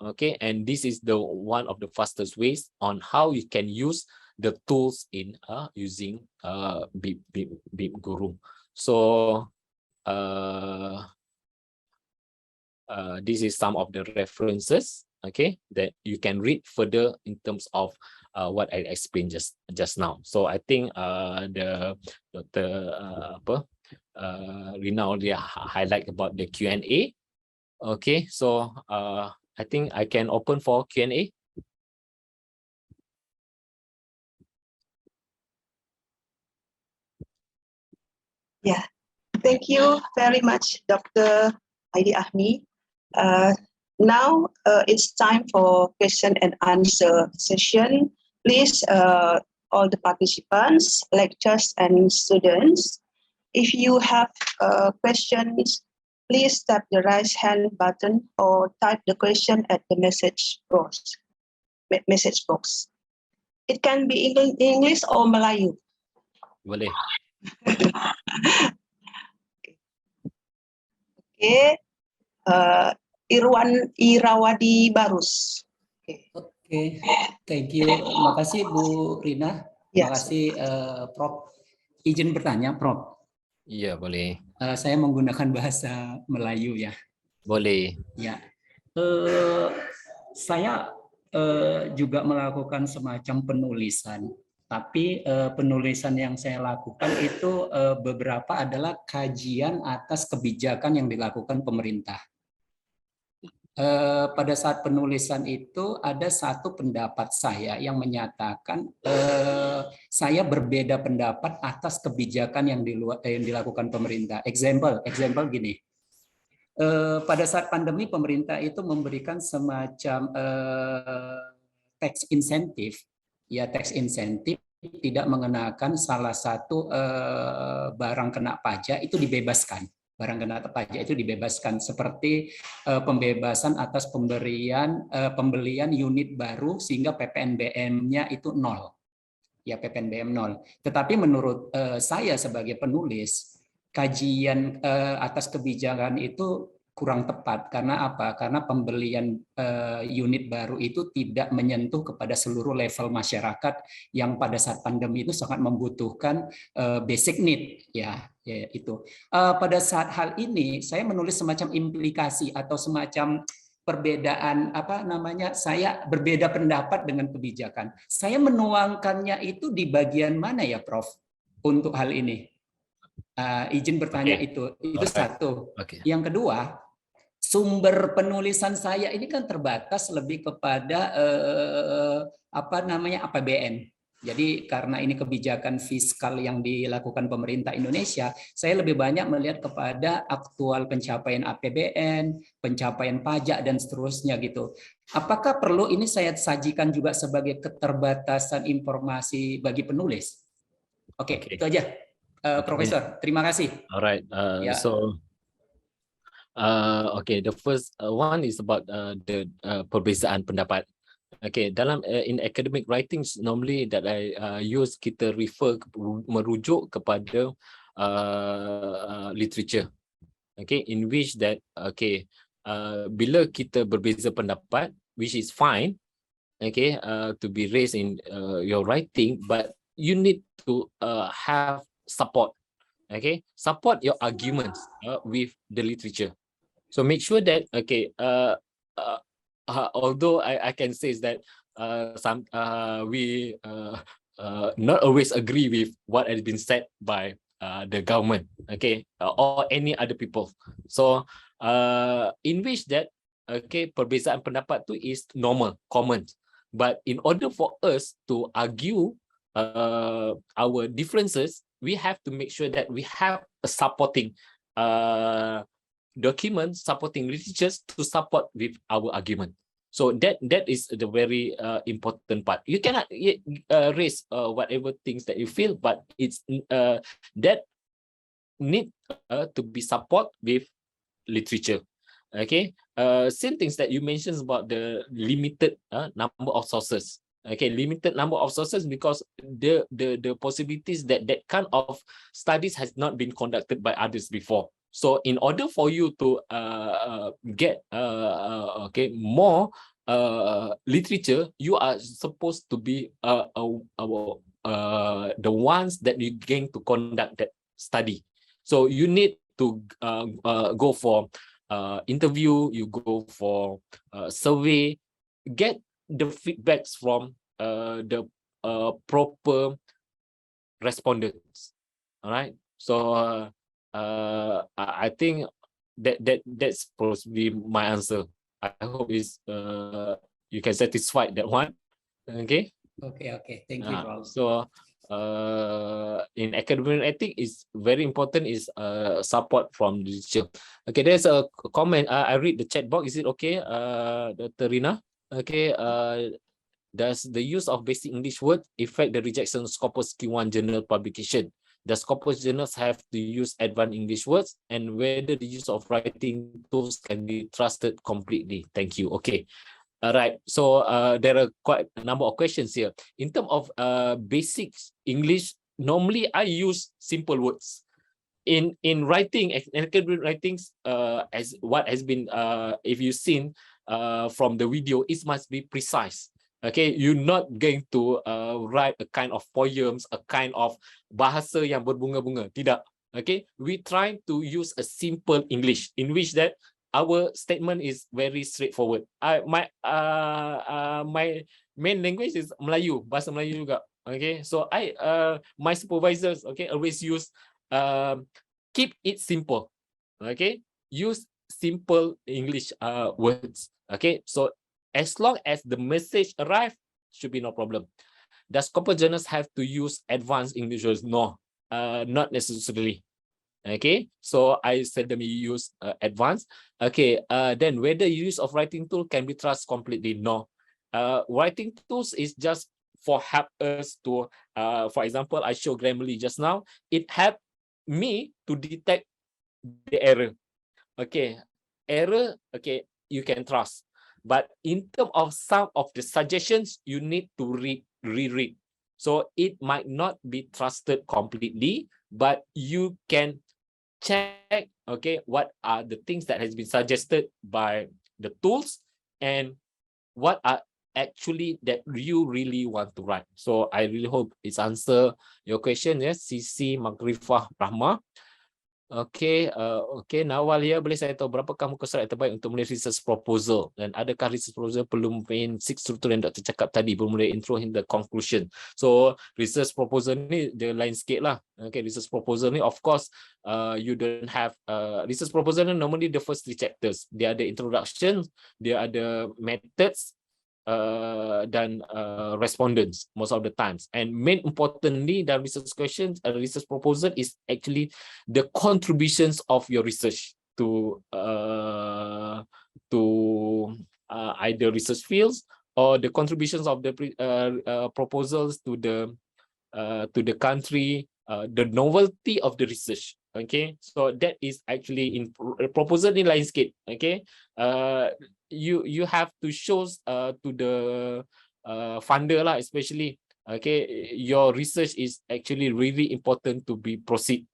okay, and this is the one of the fastest ways on how you can use the tools in using BibGuru. So this is some of the references okay, that you can read further in terms of what I explained just now. So I think the Dr. Rina already highlight about the Q&A. Okay, so I think I can open for Q&A. Yeah, thank you very much, Dr. Aidi Ahmi. Now it's time for question and answer session. Please, all the participants, lecturers and students, if you have questions, please tap the raise hand button or type the question at the message box. It can be English or Melayu. Boleh. Okay. Irawadi Barus. Oke, thank you. Makasih Bu Rina. Yes. Makasih Prof. Izin bertanya, Prof. Iya, boleh. Saya menggunakan bahasa Melayu ya. Boleh. Ya. Saya juga melakukan semacam penulisan. Tapi penulisan yang saya lakukan itu beberapa adalah kajian atas kebijakan yang dilakukan pemerintah. Pada saat penulisan itu ada satu pendapat saya yang menyatakan saya berbeda pendapat atas kebijakan yang dilakukan pemerintah. Example gini. Pada saat pandemi pemerintah itu memberikan semacam tax insentif, ya tax insentif tidak mengenakan salah satu barang kena pajak itu dibebaskan. Barang kena pajak itu dibebaskan seperti pembebasan atas pembelian unit baru sehingga PPNBM-nya itu 0. Ya PPNBM 0. Tetapi menurut saya sebagai penulis, kajian atas kebijakan itu kurang tepat. Karena apa? Karena pembelian unit baru itu tidak menyentuh kepada seluruh level masyarakat yang pada saat pandemi itu sangat membutuhkan basic need, ya itu. Pada saat hal ini saya menulis semacam implikasi atau semacam perbedaan saya berbeda pendapat dengan kebijakan. Saya menuangkannya itu di bagian mana ya, Prof? Untuk hal ini. Izin bertanya itu satu. Yang kedua, sumber penulisan saya ini kan terbatas lebih kepada APBN. Jadi karena ini kebijakan fiskal yang dilakukan pemerintah Indonesia, saya lebih banyak melihat kepada aktual pencapaian APBN, pencapaian pajak dan seterusnya gitu. Apakah perlu ini saya sajikan juga sebagai keterbatasan informasi bagi penulis? Oke. Itu aja, Profesor. Terima kasih. Alright. Okay, the first one is about the perbezaan pendapat. Okay, dalam in academic writings normally that I use, kita merujuk kepada literature. Okay, in which that bila kita berbeza pendapat, which is fine, okay, to be raised in your writing, but you need to have support. Okay, support your arguments with the literature. So make sure that although I can say is that we not always agree with what has been said by the government, or any other people. So in which that perbezaan pendapat tu is normal, common. But in order for us to argue our differences, we have to make sure that we have a supporting documents, supporting literatures to support with our argument. So that is the very important part. You cannot raise whatever things that you feel, but it's that need to be support with literature. Okay, same things that you mentioned about the limited number of sources. Okay, limited number of sources because the possibilities that kind of studies has not been conducted by others before. So in order for you to get more literature, you are supposed to be the ones that you going to conduct that study. So you need to go for interview, you go for survey, get the feedbacks from the proper respondents. All right. So I think that's possibly my answer. I hope is you can satisfy that one. Okay. Okay. Thank you, Prof. So in academic ethics is very important is support from the teacher. Okay, there's a comment. I read the chat box. Is it okay, Dr. Rina? Okay. Does the use of basic English word affect the rejection of Scopus Q1 journal publication? Does Scopus journals have to use advanced English words, and whether the use of writing tools can be trusted completely? Thank you. Okay. All right. So there are quite a number of questions here. In terms of basic English, normally I use simple words. In writing, academic writings, as what has been, if you've seen from the video, it must be precise. Okay, you're not going to write a kind of poems, a kind of bahasa yang berbunga-bunga. Tidak. Okay, we try to use a simple English in which that our statement is very straightforward. My main language is Melayu, bahasa Melayu juga. Okay, so my supervisors, okay, always use keep it simple. Okay, use simple English words. Okay, so as long as the message arrive, should be no problem. Does corporate journals have to use advanced English words? No, not necessarily. Okay, so I seldomly use advanced. Okay, then whether use of writing tool can be trusted completely? No. Writing tools is just for help us to, for example, I show Grammarly just now. It helped me to detect the error. Okay, error. Okay, you can trust. But in terms of some of the suggestions, you need to reread. So it might not be trusted completely, but you can check, okay, what are the things that has been suggested by the tools and what are actually that you really want to write. So I really hope it's answer your question. Yes, CC Magrifah Rahma. Okay, okay, Nawal ya, boleh saya tahu berapakah muka surat yang terbaik untuk menulis research proposal, dan adakah research proposal perlu mempunyai 6 struktur yang Dr. cakap tadi, bermula intro hingga conclusion. So research proposal ni dia lain sikit lah. Okay, research proposal ni of course you don't have research proposal ni normally the first 3 chapters. Dia ada introduction, dia ada methods, dan respondents most of the times, and main importantly the research questions, research proposal is actually the contributions of your research to either research fields or the contributions of the proposals to the country, the novelty of the research. Okay, so that is actually in proposal ni lain sikit. Okay, you have to show to the funder lah, especially. Okay, your research is actually really important to be proceed.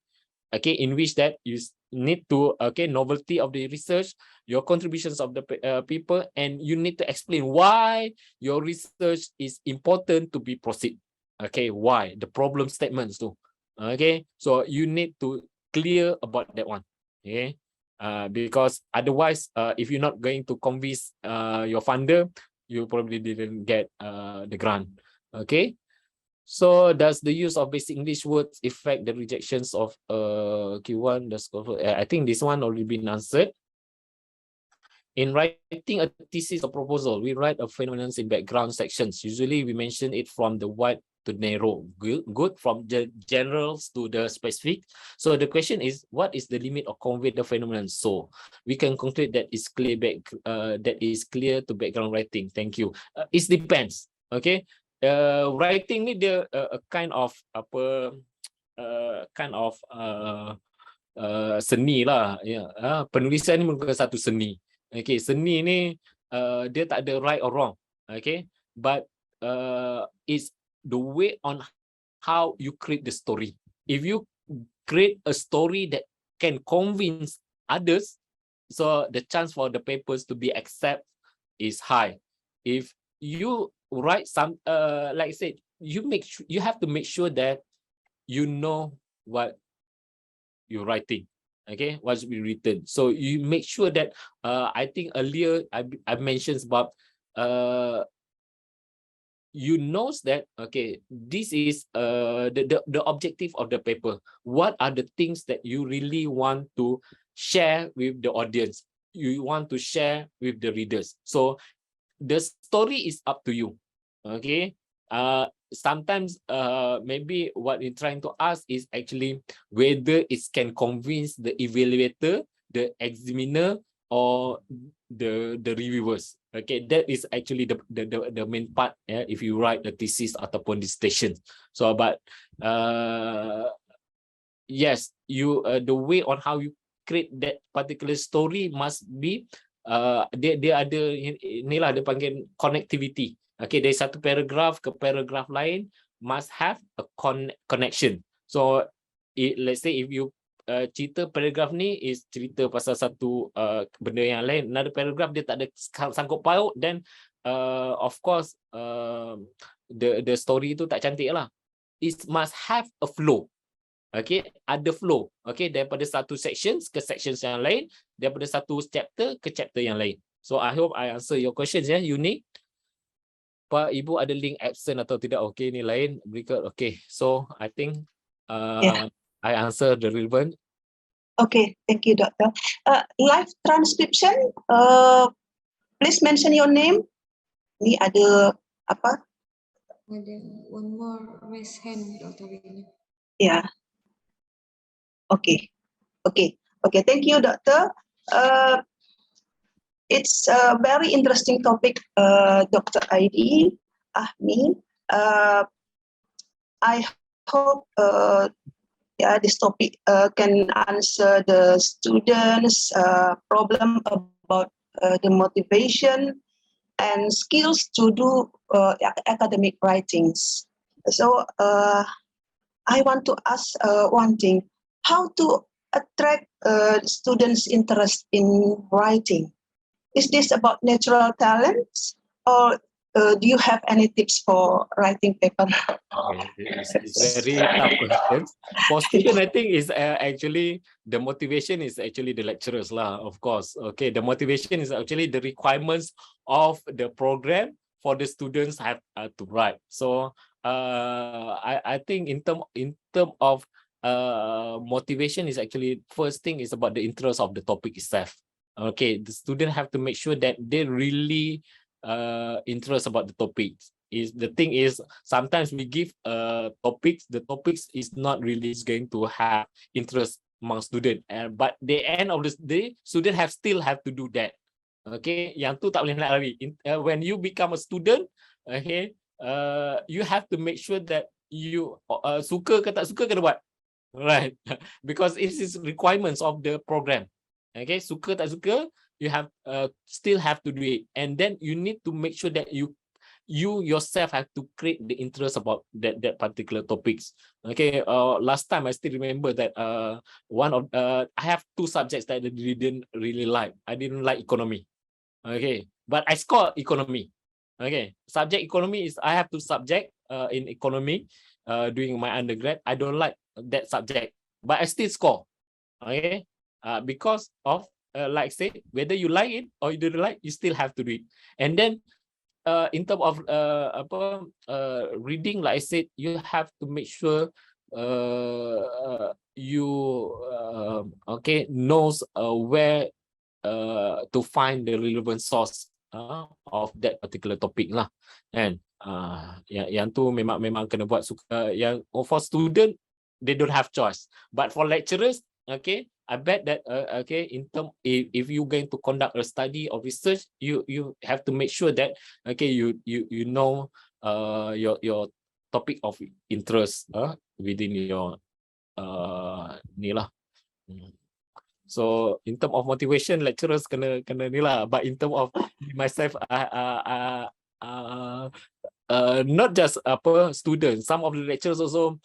Okay, in which that you need to, okay, novelty of the research, your contributions of the people, and you need to explain why your research is important to be proceed. Okay, why the problem statements too. Okay, so you need to clear about that one. Okay, because otherwise, if you're not going to convince your funder, you probably didn't get the grant. Okay, so does the use of basic English words affect the rejections of Q1? I think this one already been answered. In writing a thesis or proposal, we write a phenomenon in background sections. Usually we mention it from the wide to narrow, good from the generals to the specific. So the question is, what is the limit of convey the phenomenon? So we can conclude that is clear that is clear to background writing. Thank you. It depends. Okay, writing ni dia a kind of seni lah. Penulisan ni merupakan satu seni. Okay, seni ni dia tak ada right or wrong. Okay, but it's the way on how you create the story. If you create a story that can convince others, so the chance for the papers to be accepted is high. If you write some, like I said, you have to make sure that you know what you're writing. Okay, what's been written. So you make sure that I think earlier I mentioned about you knows that okay, this is the objective of the paper. What are the things that you really want to share with the audience? You want to share with the readers. So the story is up to you. Okay. Sometimes maybe what you're trying to ask is actually whether it can convince the evaluator, the examiner, or the reviewers. Okay, that is actually the main part, if you write the thesis ataupun dissertation. So but yes, you the way on how you create that particular story must be dia ada inilah dia panggil connectivity. Okay, dari satu paragraph ke paragraph lain must have a connection. So let's say if you cerita paragraf ni is cerita pasal satu benda yang lain, another paragraph dia tak ada sangkut paut, then of course the story itu tak cantik lah. It must have a flow. Okay, ada flow. Okay, daripada satu sections ke sections yang lain, daripada satu chapter ke chapter yang lain. So I hope I answer your questions ya, Unique. Pak Ibu ada link absent atau tidak? Okay, ni lain berikut. Okay, so I think I answer the relevant. Okay, thank you, Doctor. Live transcription, please mention your name. Ni ada apa? Ada one more raise hand, Dr. Rina. Yeah. Okay. Thank you, Doctor. It's a very interesting topic, Dr. Aidi Ahmi. I hope this topic can answer the students' problem about the motivation and skills to do academic writings. So I want to ask one thing: how to attract students' interest in writing? Is this about natural talents, or do you have any tips for writing paper? It's very tough question. For student, I think is actually the motivation is actually the lecturers lah, of course. Okay, the motivation is actually the requirements of the program for the students have to write. So I think in term of motivation is actually first thing is about the interest of the topic itself. Okay, the student have to make sure that they really interest about the topics. The thing is sometimes we give topics, the topics is not really going to have interest among student, but the end of the day student still have to do that. Okay, yang tu tak boleh nak lari. When you become a student, okay, you have to make sure that you suka ke tak suka kena buat, right? Because it is requirements of the program. Okay, suka tak suka, you have still have to do it, and then you need to make sure that you yourself have to create the interest about that particular topics. Okay, last time I still remember that one of I have two subjects that I didn't really like. I didn't like economy. Okay, but I scored economy. Okay, subject economy is I have two subject in economy during my undergrad. I don't like that subject, but I still score. Okay. Because of like say whether you like it or you don't like, you still have to do it. And then in terms of reading, like I said, you have to make sure you okay knows where to find the relevant source of that particular topic lah. And yang tu memang kena buat yang for student they don't have choice, but for lecturers, okay, I bet that okay, in term if you're going to conduct a study or research, you have to make sure that okay you know your topic of interest within your ni lah. So in term of motivation, lecturers kena ni lah. But in term of myself, not just students, some of the lecturers also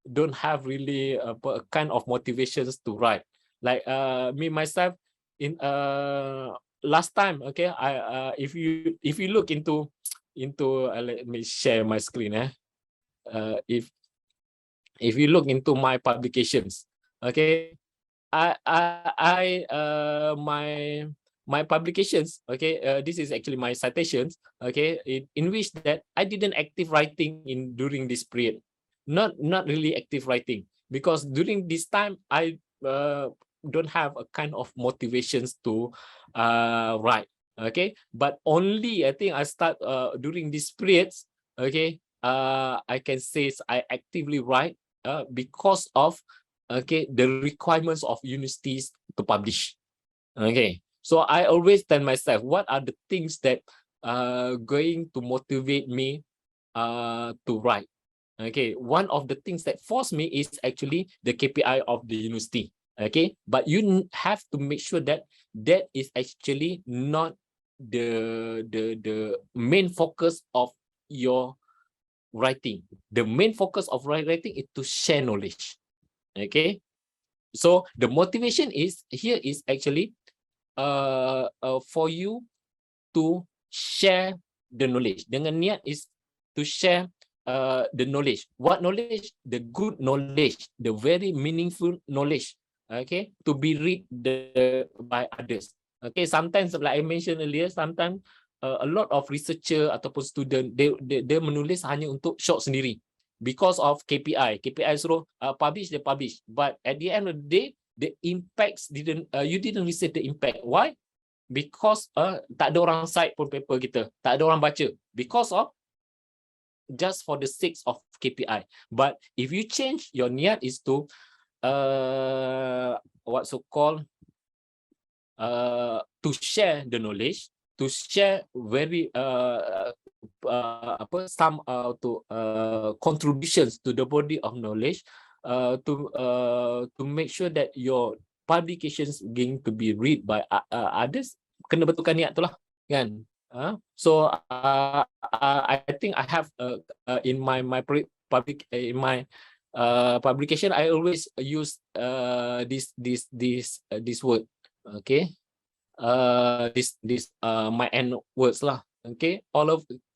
don't have really a kind of motivations to write. Like me myself in last time, okay, I if you look into let me share my screen. If you look into my publications, okay, my publications, okay, this is actually my citations, okay, in which that I didn't active writing during this period, not really active writing, because during this time I don't have a kind of motivations to write, okay, but only I think I start during these periods, okay, I can say I actively write because of, okay, the requirements of universities to publish. Okay, so I always tell myself, what are the things that going to motivate me to write? Okay, one of the things that force me is actually the KPI of the university. Okay, but you have to make sure that that is actually not the main focus of your writing. The main focus of writing is to share knowledge. Okay, so the motivation is here is actually for you to share the knowledge. Dengan niat is to share the knowledge. What knowledge? The good knowledge, the very meaningful knowledge. Okay, to be read by others. Okay, sometimes like I mentioned earlier, sometimes a lot of researcher ataupun student dia menulis hanya untuk short sendiri because of KPI. KPI suruh publish, they publish. But at the end of the day, the impacts you didn't receive the impact. Why? Because tak ada orang cite pun paper kita, tak ada orang baca, because of just for the sake of KPI. But if you change your niat is to what so called to share the knowledge, to share very some contributions to the body of knowledge, to make sure that your publications going to be read by others, kena betulkan niat tu lah, kan? So I think I have in my publication I always use this word, okay, this my end words lah, okay,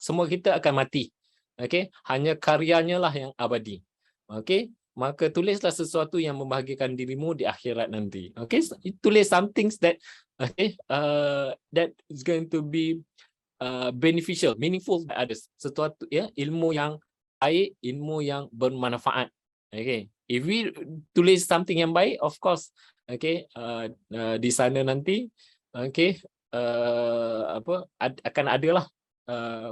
semua kita akan mati, okay, hanya karyanya lah yang abadi, okay, maka tulislah sesuatu yang membahagiakan dirimu di akhirat nanti, okay, tulis some things that, okay, that is going to be beneficial, meaningful by others, sesuatu ya, ilmu yang baik, ilmu yang bermanfaat. Okay, if we tulis something yang baik, of course, okay, di sana nanti, okay, akan adalah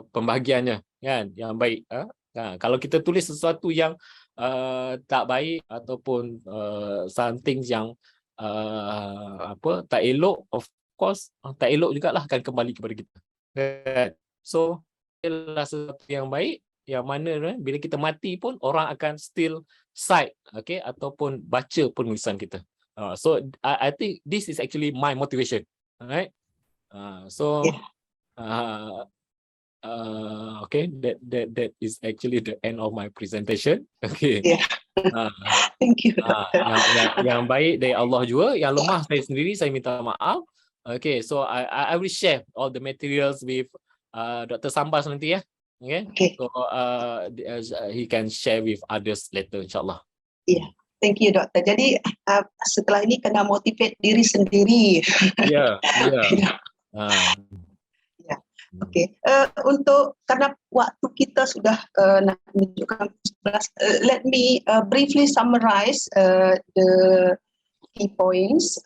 pembahagiannya, kan, yang baik. Kalau kita tulis sesuatu yang tak baik ataupun something yang tak elok, of course, tak elok jugalah akan kembali kepada kita. So, adalah sesuatu yang baik, yang mana bila kita mati pun orang akan still cite, okay, ataupun baca penulisan kita. So I think this is actually my motivation, alright. So okay, that is actually the end of my presentation. Okay. Yeah. Thank you. Yang baik dari Allah juga, yang lemah saya sendiri, saya minta maaf. Okay, so I will share all the materials with Dr. Sambas nanti ya. Okay. So he can share with others later, insyaAllah. Yeah. Thank you, Dokter. Jadi setelah ini kena motivate diri sendiri. Ya. Okay. Untuk karena waktu kita sudah nak menunjukkan 11, let me briefly summarize the key points.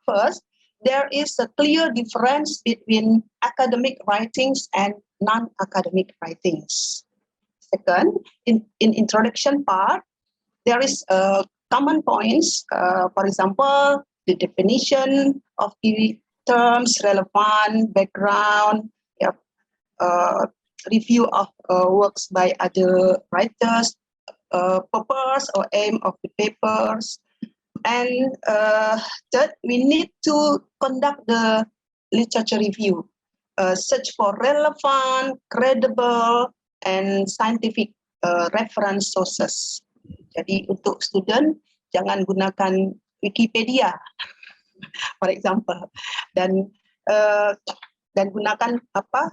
First, there is a clear difference between academic writings and non-academic writings. Second, in introduction part, there is common points. For example, the definition of key terms, relevant, background, review of works by other writers, purpose or aim of the papers. And third, we need to conduct the literature review, search for relevant, credible, and scientific reference sources. Jadi untuk student, jangan gunakan Wikipedia, for example, dan gunakan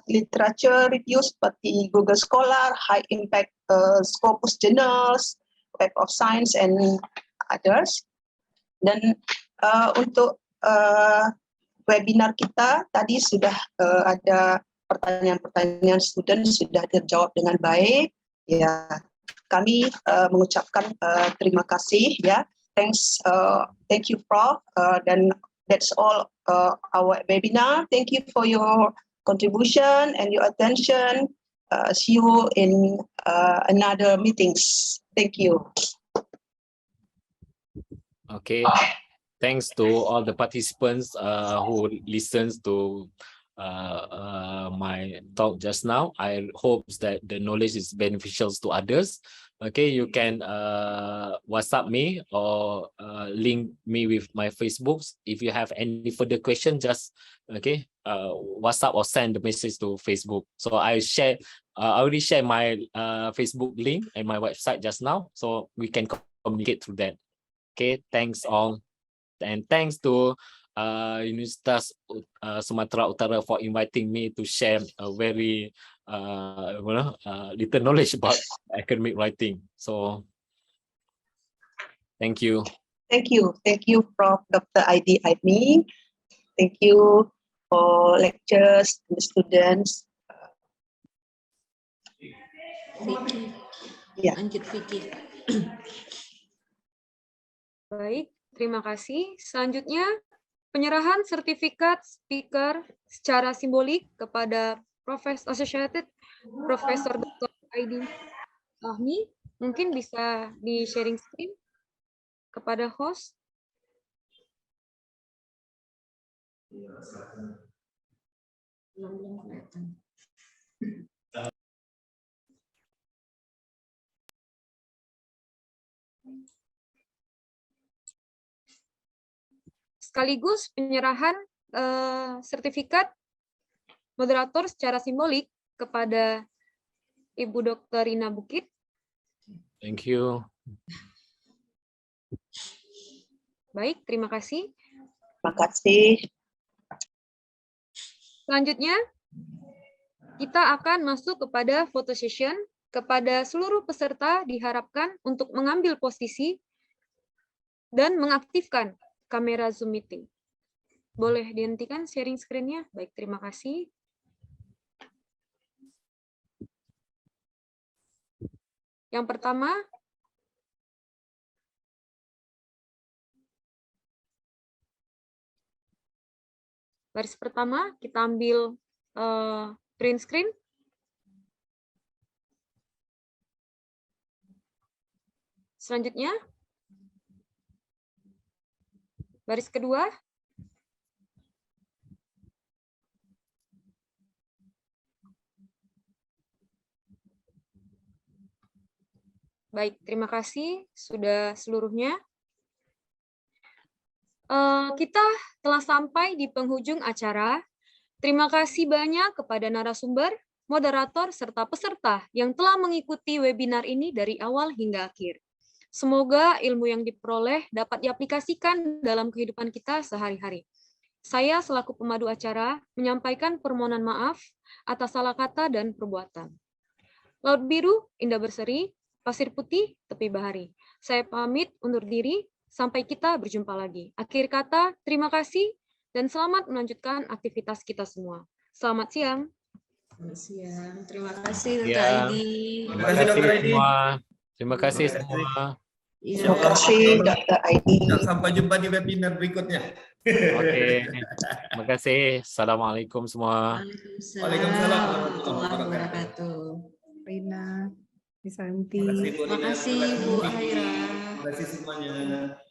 literature review seperti Google Scholar, High Impact Scopus Journals, Web of Science, and others. Dan untuk webinar kita tadi sudah ada pertanyaan-pertanyaan student sudah terjawab dengan baik. Ya, kami mengucapkan terima kasih ya. Thank you Prof. Dan that's all our webinar. Thank you for your contribution and your attention. See you in another meetings. Thank you. Okay. Thanks to all the participants who listens to my talk just now. I hope that the knowledge is beneficial to others. Okay, you can WhatsApp me or link me with my Facebooks. If you have any further question, just WhatsApp or send the message to Facebook. So I already share my Facebook link and my website just now, so we can communicate through that. Okay, thanks all. And thanks to Universitas Sumatera Utara for inviting me to share a very little knowledge about academic writing. So, thank you. Thank you, Prof. Dr. Aidi Ahmi. Thank you for lectures and students. Vicky. Ya. Lanjut Vicky. Baik, terima kasih. Selanjutnya, penyerahan sertifikat speaker secara simbolik kepada Associated Profesor Dr. Aidi Ahmi. Mungkin bisa di sharing screen kepada host. Belum kelihatan. Sekaligus penyerahan sertifikat moderator secara simbolik kepada Ibu Dr. Rina Bukit. Thank you. Baik, terima kasih. Terima kasih. Selanjutnya, kita akan masuk kepada photo session. Kepada seluruh peserta diharapkan untuk mengambil posisi dan mengaktifkan kamera Zoom meeting. Boleh dihentikan sharing screen-nya? Baik, terima kasih. Yang pertama, baris pertama, kita ambil print screen. Selanjutnya, baris kedua. Baik, terima kasih sudah seluruhnya. Kita telah sampai di penghujung acara. Terima kasih banyak kepada narasumber, moderator, serta peserta yang telah mengikuti webinar ini dari awal hingga akhir. Semoga ilmu yang diperoleh dapat diaplikasikan dalam kehidupan kita sehari-hari. Saya selaku pemadu acara menyampaikan permohonan maaf atas salah kata dan perbuatan. Laut biru, indah berseri, pasir putih, tepi bahari. Saya pamit undur diri, sampai kita berjumpa lagi. Akhir kata, terima kasih dan selamat melanjutkan aktivitas kita semua. Selamat siang. Selamat siang. Terima kasih Dr. Ya. Aidi. Terima kasih Dr. Aidi. Terima kasih semua. Ya. Terima kasih Dr. Aidi. Sampai jumpa di webinar berikutnya. Oke. Terima kasih. Assalamualaikum semua. Waalaikumsalam warahmatullahi wabarakatuh. Rina, Santi. Terima kasih Bu Terima kasih Bu Haira. Terima kasih semuanya.